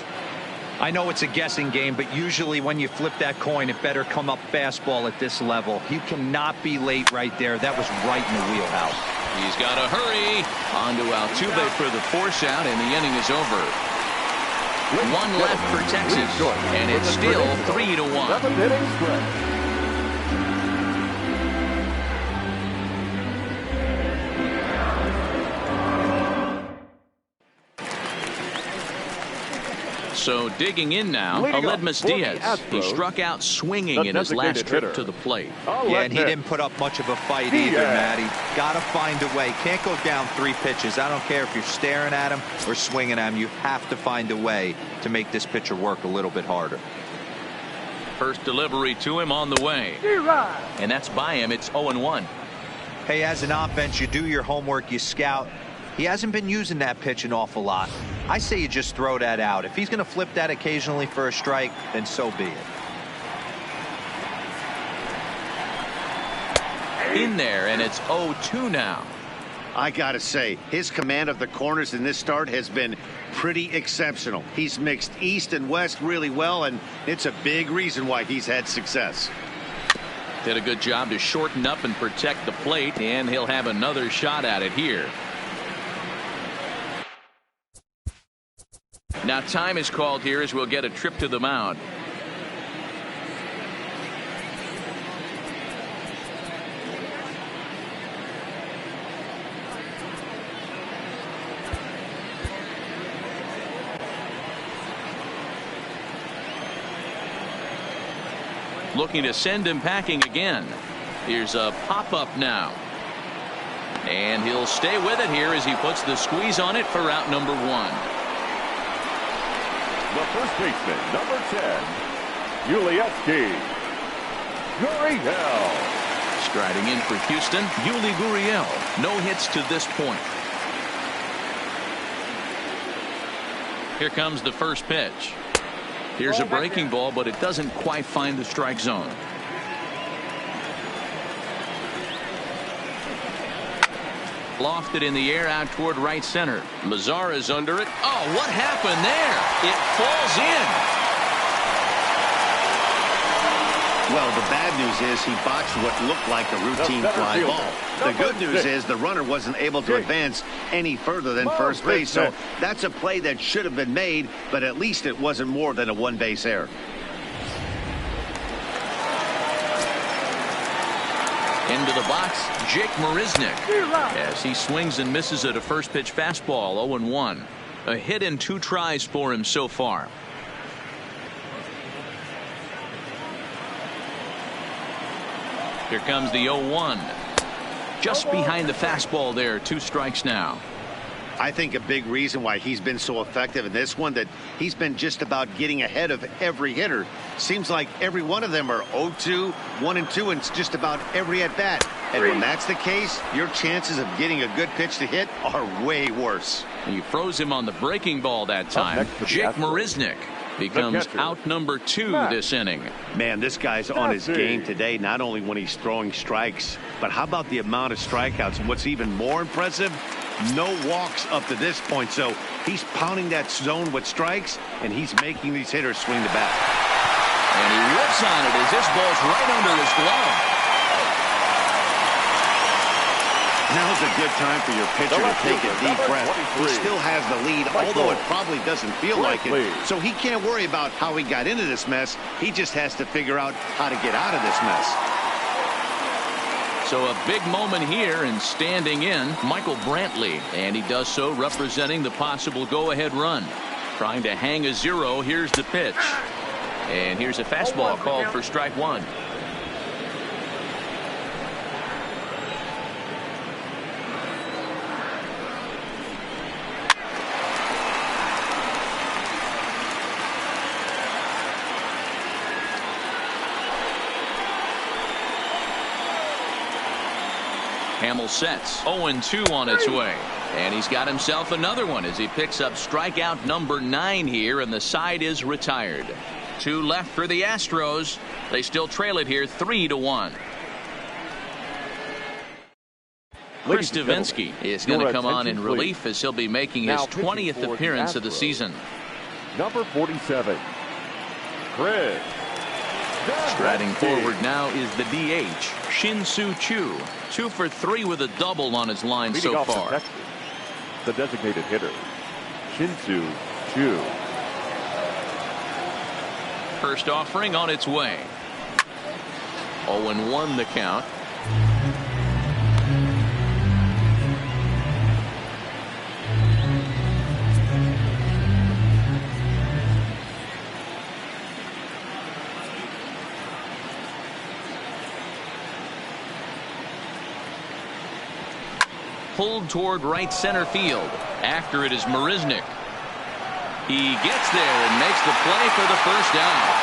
I know it's a guessing game, but usually when you flip that coin, it better come up fastball at this level. You cannot be late right there. That was right in the wheelhouse. He's got to hurry. On to Altuve for the force out, and the inning is over. 1 left for Texas, and it's still 3-1. 7th inning stretch. So digging in now, Aledmys Diaz. He struck out swinging in his last trip to the plate. Yeah, and he didn't put up much of a fight either, Matty. Got to find a way. Can't go down 3 pitches. I don't care if you're staring at him or swinging at him. You have to find a way to make this pitcher work a little bit harder. First delivery to him on the way. And that's by him. It's 0-1. Hey, as an offense, you do your homework, you scout. He hasn't been using that pitch an awful lot. I say you just throw that out. If he's going to flip that occasionally for a strike, then so be it. In there, and it's 0-2 now. I got to say, his command of the corners in this start has been pretty exceptional. He's mixed east and west really well, and it's a big reason why he's had success. Did a good job to shorten up and protect the plate, and he'll have another shot at it here. Now time is called here as we'll get a trip to the mound. Looking to send him packing again. Here's a pop-up now. And he'll stay with it here as he puts the squeeze on it for route number 1. The first baseman, number 10, Yuli Gurriel. Striding in for Houston, Yuli Gurriel. No hits to this point. Here comes the first pitch. Here's a breaking ball, but it doesn't quite find the strike zone. Lofted in the air out toward right center. Mazara's under it. Oh, what happened there? It falls in. Well, the bad news is he botched what looked like a routine fly ball. The good news is the runner wasn't able to advance any further than first base. So that's a play that should have been made, but at least it wasn't more than a 1-base error. Into the box, Jake Marisnick. As he swings and misses at a first pitch fastball, 0-1. A hit in 2 tries for him so far. Here comes the 0-1. Just behind the fastball there, 2 strikes now. I think a big reason why he's been so effective in this one, that he's been just about getting ahead of every hitter. Seems like every one of them are 0-2, 1-2, and just about every at bat. And when that's the case, your chances of getting a good pitch to hit are way worse. He froze him on the breaking ball that time. Jake Marisnick becomes out number 2 this inning. Man, this guy's on his game today, not only when he's throwing strikes, but how about the amount of strikeouts? And what's even more impressive, no walks up to this point. So he's pounding that zone with strikes, and he's making these hitters swing the bat. And he whips on it as this ball's right under his glove. Now's a good time for your pitcher to take a deep breath. He still has the lead, although it probably doesn't feel like it. So he can't worry about how he got into this mess. He just has to figure out how to get out of this mess. So a big moment here, and standing in, Michael Brantley. And he does so representing the possible go-ahead run. Trying to hang a 0. Here's the pitch. And here's a fastball called for strike 1. Hamill sets. 0-2 on its way. And he's got himself another one as he picks up strikeout number 9 here, and the side is retired. 2 left for the Astros. They still trail it here 3-1. Chris Devenski is going to come on in relief as he'll be making his 20th appearance of the season. Number 47, Chris. Striding forward now is the DH, Shin-Soo Choo. 2 for 3 with a double on his line so far. The designated hitter, Shin-Soo Choo. First offering on its way. 0-1 the count. Pulled toward right center field. After it is Marisnick. He gets there and makes the play for the first out.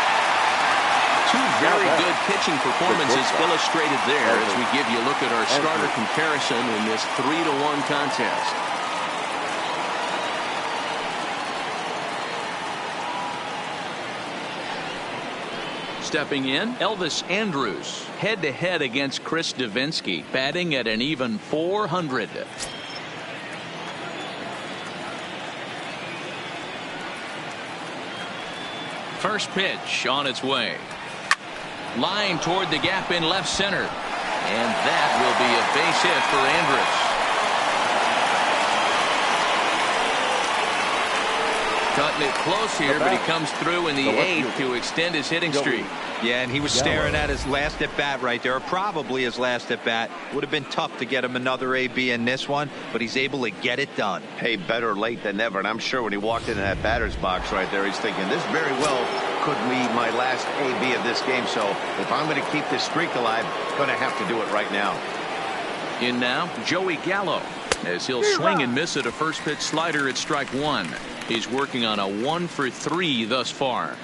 2 very good pitching performances illustrated there as we give you a look at our starter comparison in this 3-1 contest. Stepping in, Elvis Andrus, head-to-head against Chris Devenski, batting at an even .400. First pitch on its way. Line toward the gap in left center. And that will be a base hit for Andrus. Cutting it close here, but he comes through in the 8th to extend his hitting streak. Yeah, and he was staring at his last at bat right there, or probably his last at bat. Would have been tough to get him another AB in this one, but he's able to get it done. Hey, better late than never. And I'm sure when he walked into that batter's box right there, he's thinking this very well could be my last AB of this game. So if I'm going to keep this streak alive, going to have to do it right now. In now, Joey Gallo, as he'll swing and miss at a first pitch slider at strike 1. He's working on a 1 for 3 thus far.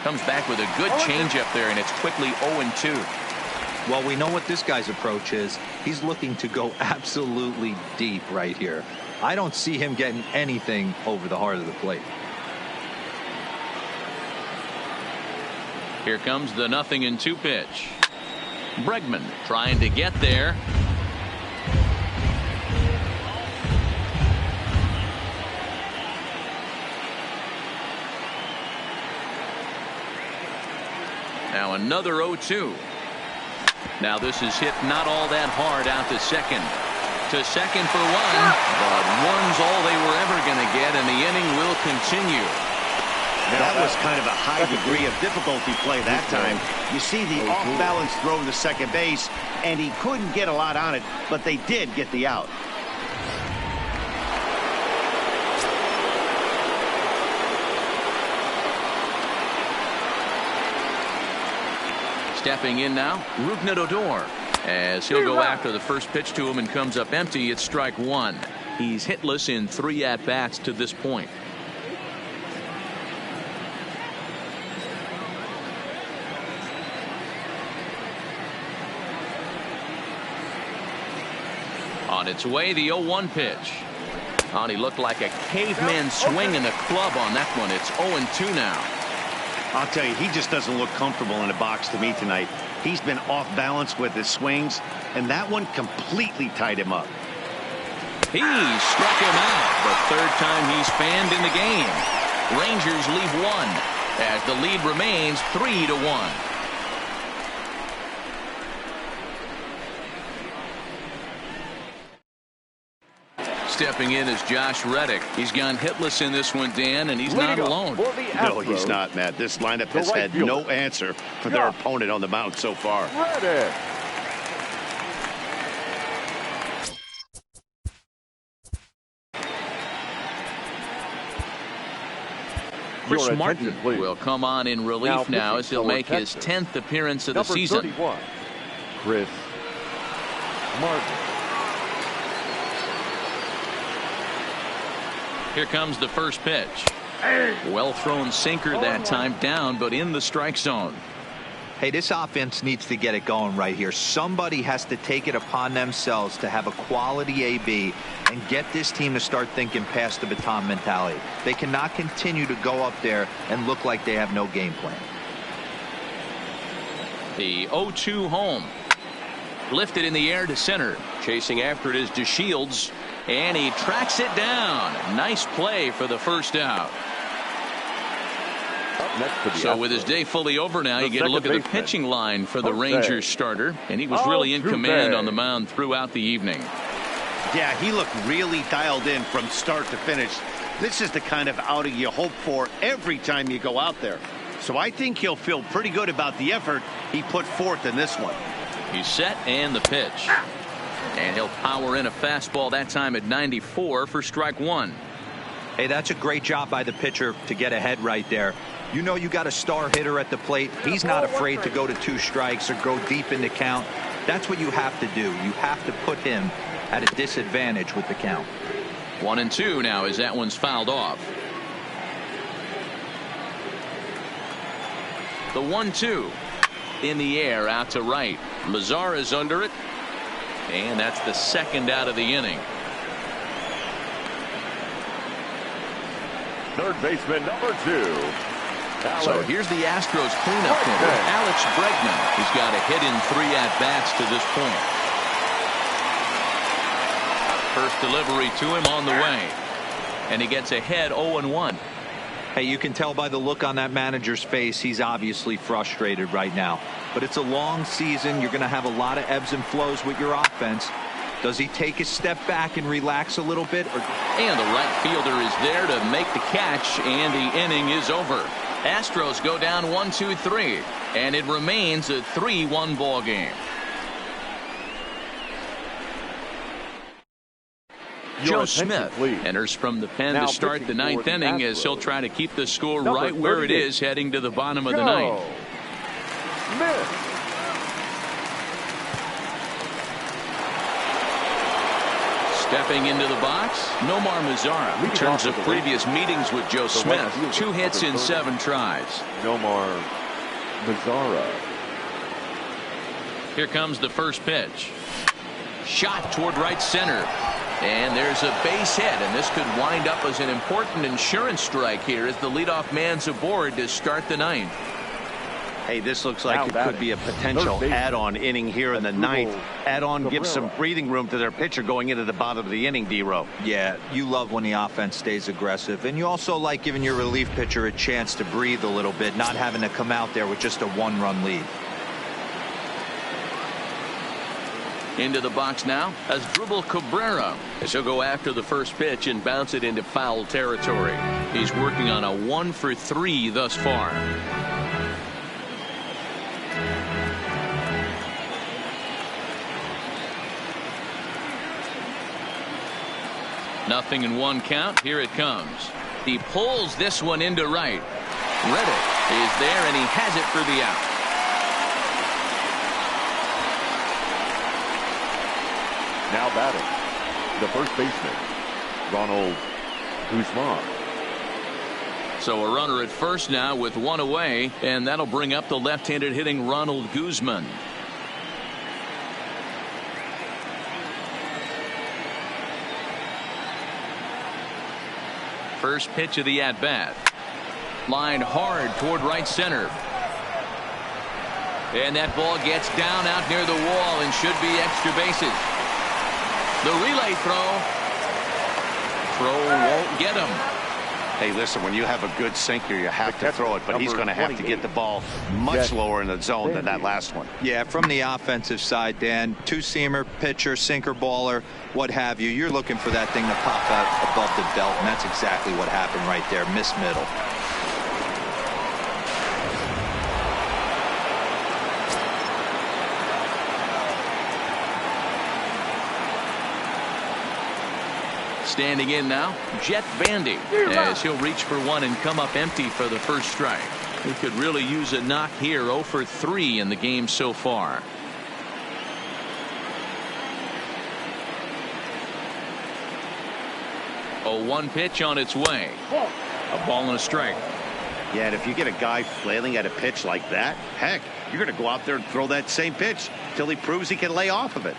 Comes back with a good changeup there, and it's quickly 0-2. Well, we know what this guy's approach is. He's looking to go absolutely deep right here. I don't see him getting anything over the heart of the plate. Here comes the 0-2 pitch. Bregman trying to get there. Now another 0-2. Now this is hit not all that hard out to second. To second for 1, but 1's all they were ever going to get, and the inning will continue. That was kind of a high degree of difficulty play that time. You see the off-balance throw to second base, and he couldn't get a lot on it, but they did get the out. Stepping in now, Rougned Odor, as he'll go after the first pitch to him and comes up empty. It's strike 1. He's hitless in 3 at-bats to this point. On its way, the 0-1 pitch. And he looked like a caveman swinging the club on that one. It's 0-2 now. I'll tell you, he just doesn't look comfortable in the box to me tonight. He's been off balance with his swings, and that one completely tied him up. He struck him out. The third time he's fanned in the game. Rangers leave one as the lead remains 3-1. Stepping in is Josh Reddick. He's gone hitless in this one, Dan, and he's not alone. No, he's not, Matt. This lineup has had no answer for their opponent on the mound so far. Reddick. Chris Martin will come on in relief now as he'll make his 10th appearance of the season. 31, Chris Martin. Here comes the first pitch. Well thrown sinker that time, down but in the strike zone. Hey, this offense needs to get it going right here. Somebody has to take it upon themselves to have a quality AB and get this team to start thinking past the baton mentality. They cannot continue to go up there and look like they have no game plan. The 0-2 home. Lifted in the air to center. Chasing after it is DeShields. And he tracks it down. Nice play for the first out. So with his day fully over now, you get a look at the pitching line for the Rangers starter. And he was really in command on the mound throughout the evening. Yeah, he looked really dialed in from start to finish. This is the kind of outing you hope for every time you go out there. So I think he'll feel pretty good about the effort he put forth in this one. He's set and the pitch. And he'll power in a fastball that time at 94 for strike one. Hey, that's a great job by the pitcher to get ahead right there. You know you got a star hitter at the plate. He's not afraid to go to 2 strikes or go deep in the count. That's what you have to do. You have to put him at a disadvantage with the count. 1-2 now as that one's fouled off. The 1-2 in the air out to right. Mazara's under it. And that's the second out of the inning. Third baseman number 2. So here's the Astros cleanup hitter, Alex Bregman. He's got a hit in 3 at-bats to this point. First delivery to him on the way. And he gets ahead 0-1. Hey, you can tell by the look on that manager's face he's obviously frustrated right now. But it's a long season. You're going to have a lot of ebbs and flows with your offense. Does he take a step back and relax a little bit? And the right fielder is there to make the catch, and the inning is over. Astros go down 1-2-3, and it remains a 3-1 ball game. Joe Smith enters from the pen to start the 9th inning as he'll try to keep the score right where it is heading to the bottom of the 9th. Stepping into the box, Nomar Mazara returns of previous meetings with Joe Smith. 2 hits in 7 tries. Nomar Mazara. Here comes the first pitch. Shot toward right center. And there's a base hit, and this could wind up as an important insurance strike here as the leadoff man's aboard to start the 9th. Hey, this looks like it could be a potential add-on inning here in the 9th. Add-on gives some breathing room to their pitcher going into the bottom of the inning, D-Row. Yeah, you love when the offense stays aggressive. And you also like giving your relief pitcher a chance to breathe a little bit, not having to come out there with just a 1-run lead. Into the box now as Dribble Cabrera as he'll go after the first pitch and bounce it into foul territory. He's working on a 1-for-3 thus far. Nothing in 1 count. Here it comes. He pulls this one into right. Reddick is there and he has it for the out. Now batting, the first baseman, Ronald Guzman. So a runner at first now with 1 away, and that'll bring up the left-handed hitting Ronald Guzman. First pitch of the at-bat. Lined hard toward right center. And that ball gets down out near the wall and should be extra bases. The relay throw throw won't get him. Hey, listen, when you have a good sinker, you have to throw it, but he's going to have to get the ball much lower in the zone than that last one. Yeah, from the offensive side, Dan, two-seamer, pitcher, sinker baller, what have you, you're looking for that thing to pop out above the belt, and that's exactly what happened right there. Miss middle. Standing in now, Jet Bandy, as he'll reach for one and come up empty for the first strike. He could really use a knock here. 0 for 3 in the game so far. A 1 pitch on its way. A ball and a strike. Yeah, and if you get a guy flailing at a pitch like that, heck, you're going to go out there and throw that same pitch till he proves he can lay off of it.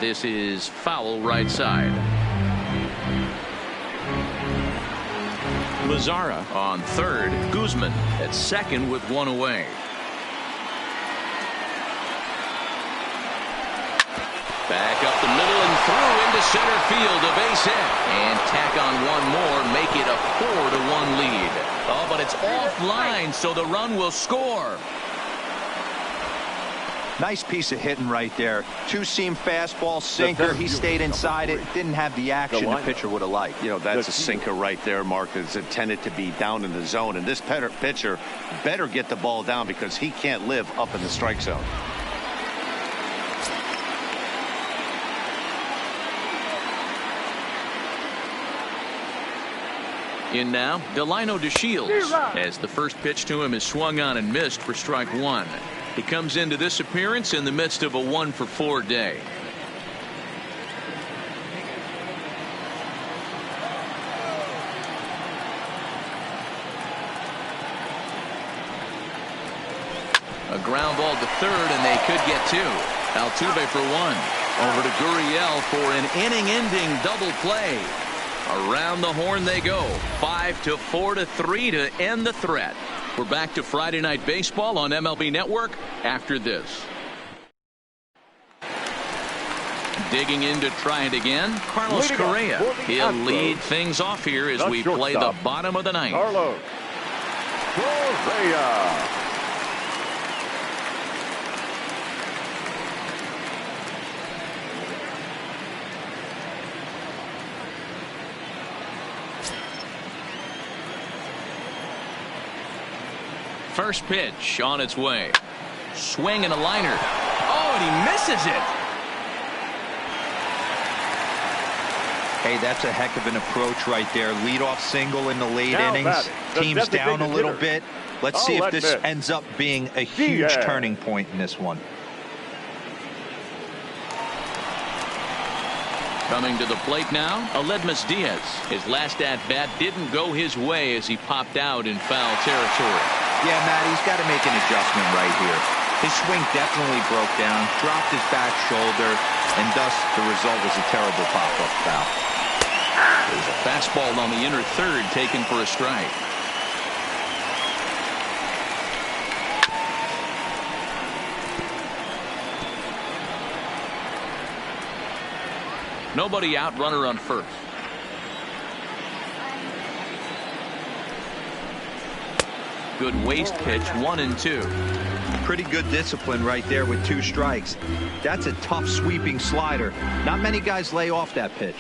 This is foul right side. Lazara on third. Guzman at second with 1 away. Back up the middle and through into center field. A base hit. And tack on one more. Make it a 4-1 lead. Oh, but it's offline, so the run will score. Nice piece of hitting right there. Two-seam fastball, sinker. He stayed inside it. Didn't have the action the pitcher would have liked. You know, that's a sinker right there, Mark. It's intended to be down in the zone. And this pitcher better get the ball down because he can't live up in the strike zone. In now, Delino DeShields, as the first pitch to him is swung on and missed for strike 1. He comes into this appearance in the midst of a 1 for 4 day. A ground ball to third, and they could get 2. Altuve for 1. Over to Gurriel for an inning-ending double play. Around the horn they go. 5-4-3 to end the threat. We're back to Friday Night Baseball on MLB Network after this. Digging in to try it again, Carlos Correa. He'll lead things off here as we play the bottom of the ninth. Carlos Correa. First pitch on its way. Swing and a liner. Oh, and he misses it. Hey, that's a heck of an approach right there. Leadoff single in the late innings. Team's down a little bit. Let's see if this ends up being a huge turning point in this one. Coming to the plate now, Aledmys Diaz. His last at-bat didn't go his way as he popped out in foul territory. Yeah, Matt, he's got to make an adjustment right here. His swing definitely broke down, dropped his back shoulder, and thus the result was a terrible pop-up foul. There's a fastball on the inner third taken for a strike. Nobody out, runner on first. Good waist pitch, 1-2. Pretty good discipline right there with 2 strikes. That's a tough sweeping slider. Not many guys lay off that pitch.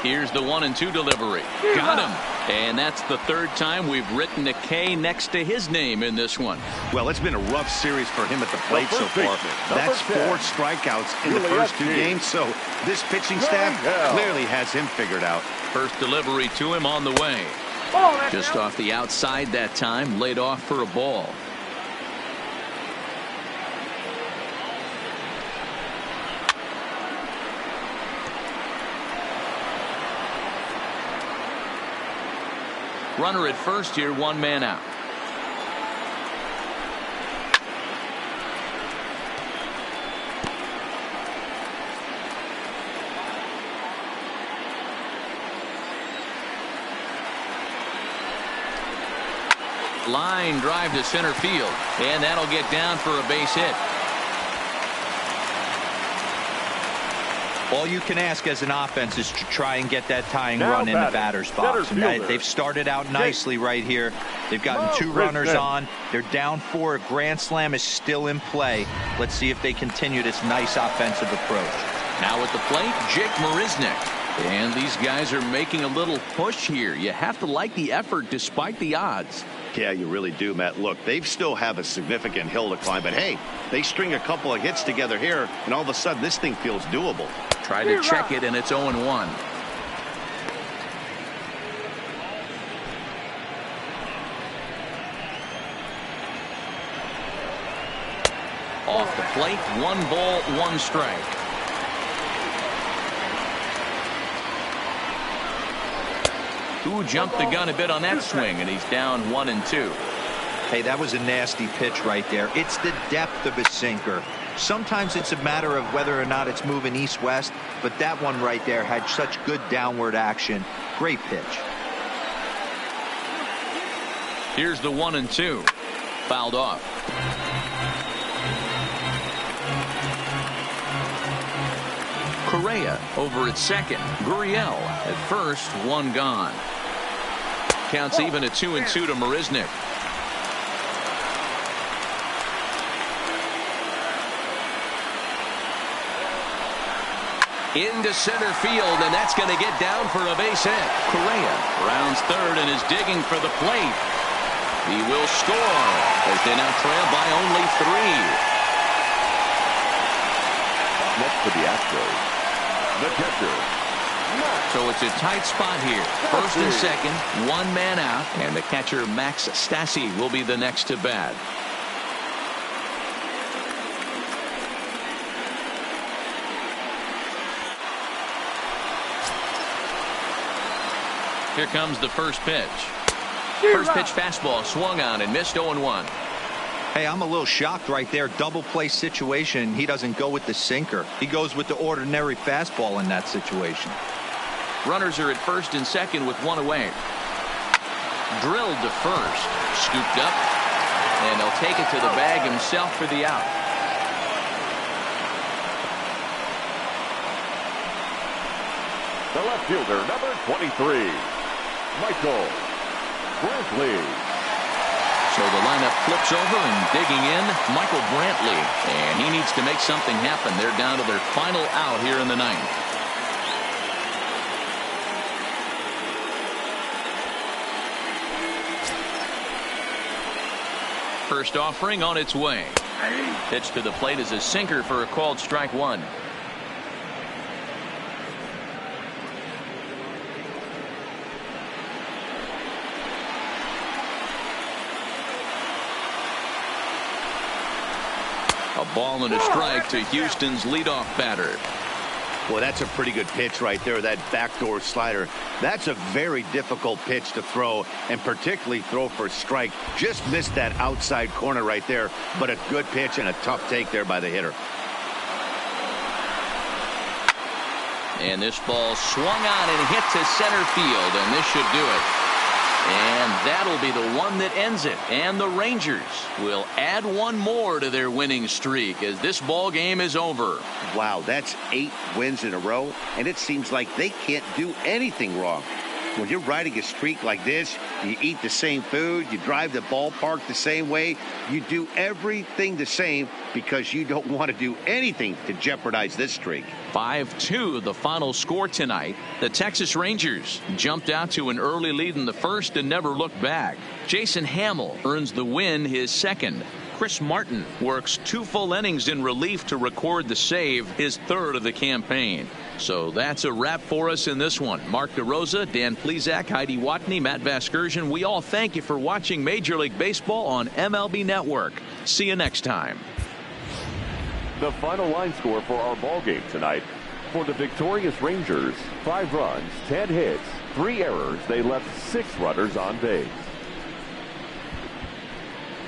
Here's the 1-2 delivery. Got him. And that's the third time we've written a K next to his name in this one. Well, it's been a rough series for him at the plate so far. That's 4 strikeouts in the first 2 games, so this pitching staff clearly has him figured out. First delivery to him on the way. Just off the outside that time, laid off for a ball. Runner at first here, 1 man out. Line drive to center field, and that'll get down for a base hit. All you can ask as an offense is to try and get that tying run in the batter's box. And they've started out nicely right here. They've gotten 2 runners on. They're down 4. A grand slam is still in play. Let's see if they continue this nice offensive approach. Now at the plate, Jake Marisnick. And these guys are making a little push here. You have to like the effort despite the odds. Yeah, you really do, Matt. Look, they still have a significant hill to climb, but hey, they string a couple of hits together here, and all of a sudden this thing feels doable. Try to check it, and it's 0-1. Off the plate, 1 ball, 1 strike. Who jumped the gun a bit on that swing, and he's down 1-2. Hey, that was a nasty pitch right there. It's the depth of a sinker. Sometimes it's a matter of whether or not it's moving east-west, but that one right there had such good downward action. Great pitch. Here's the 1-2. Fouled off. Correa over at second. Gurriel at first, 1 gone. Counts even at 2-2 to Marisnick. Into center field, and that's going to get down for a base hit. Correa rounds third and is digging for the plate. He will score as they now trail by only 3. Next for the Astros, the catcher. So it's a tight spot here. First and second, 1 man out, and the catcher Max Stassi will be the next to bat. Here comes the first pitch. First pitch fastball swung on and missed 0-1. Hey, I'm a little shocked right there. Double play situation. He doesn't go with the sinker. He goes with the ordinary fastball in that situation. Runners are at first and second with 1 away. Drilled to first. Scooped up. And he'll take it to the bag himself for the out. The left fielder, number 23, Michael Brantley. So the lineup flips over and digging in, Michael Brantley. And he needs to make something happen. They're down to their final out here in the 9th. First offering on its way. Pitch to the plate is a sinker for a called strike 1. A ball and a strike to Houston's leadoff batter. Well, that's a pretty good pitch right there, that backdoor slider. That's a very difficult pitch to throw, and particularly throw for a strike. Just missed that outside corner right there, but a good pitch and a tough take there by the hitter. And this ball swung on and hit to center field, and this should do it. And that'll be the one that ends it. And the Rangers will add 1 more to their winning streak as this ball game is over. Wow, that's 8 wins in a row, and it seems like they can't do anything wrong. When you're riding a streak like this, you eat the same food, you drive the ballpark the same way, you do everything the same because you don't want to do anything to jeopardize this streak. 5-2 the final score tonight. The Texas Rangers jumped out to an early lead in the first and never looked back. Jason Hamill earns the win, his second. Chris Martin works 2 full innings in relief to record the save, his 3rd of the campaign. So that's a wrap for us in this one. Mark DeRosa, Dan Plesac, Heidi Watney, Matt Vasgersian. We all thank you for watching Major League Baseball on MLB Network. See you next time. The final line score for our ball game tonight. For the victorious Rangers, 5 runs, 10 hits, 3 errors. They left 6 runners on base.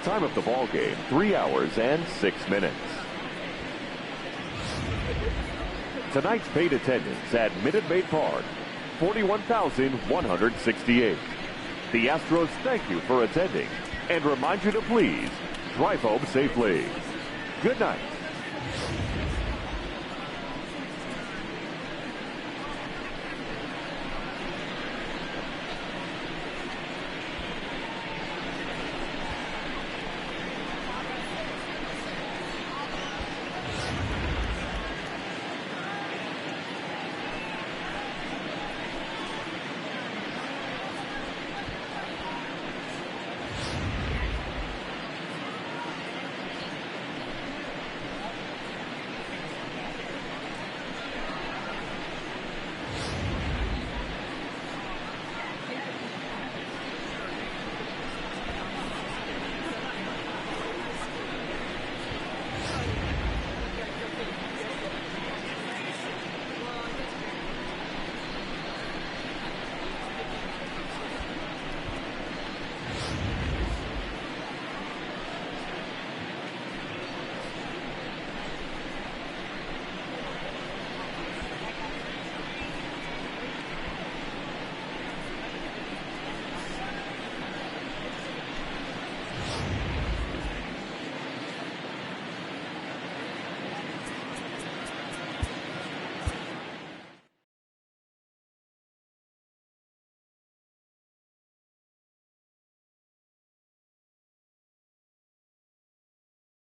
Time of the ball game, 3 hours and 6 minutes. Tonight's paid attendance at Minute Maid Park, 41,168. The Astros thank you for attending and remind you to please drive home safely. Good night.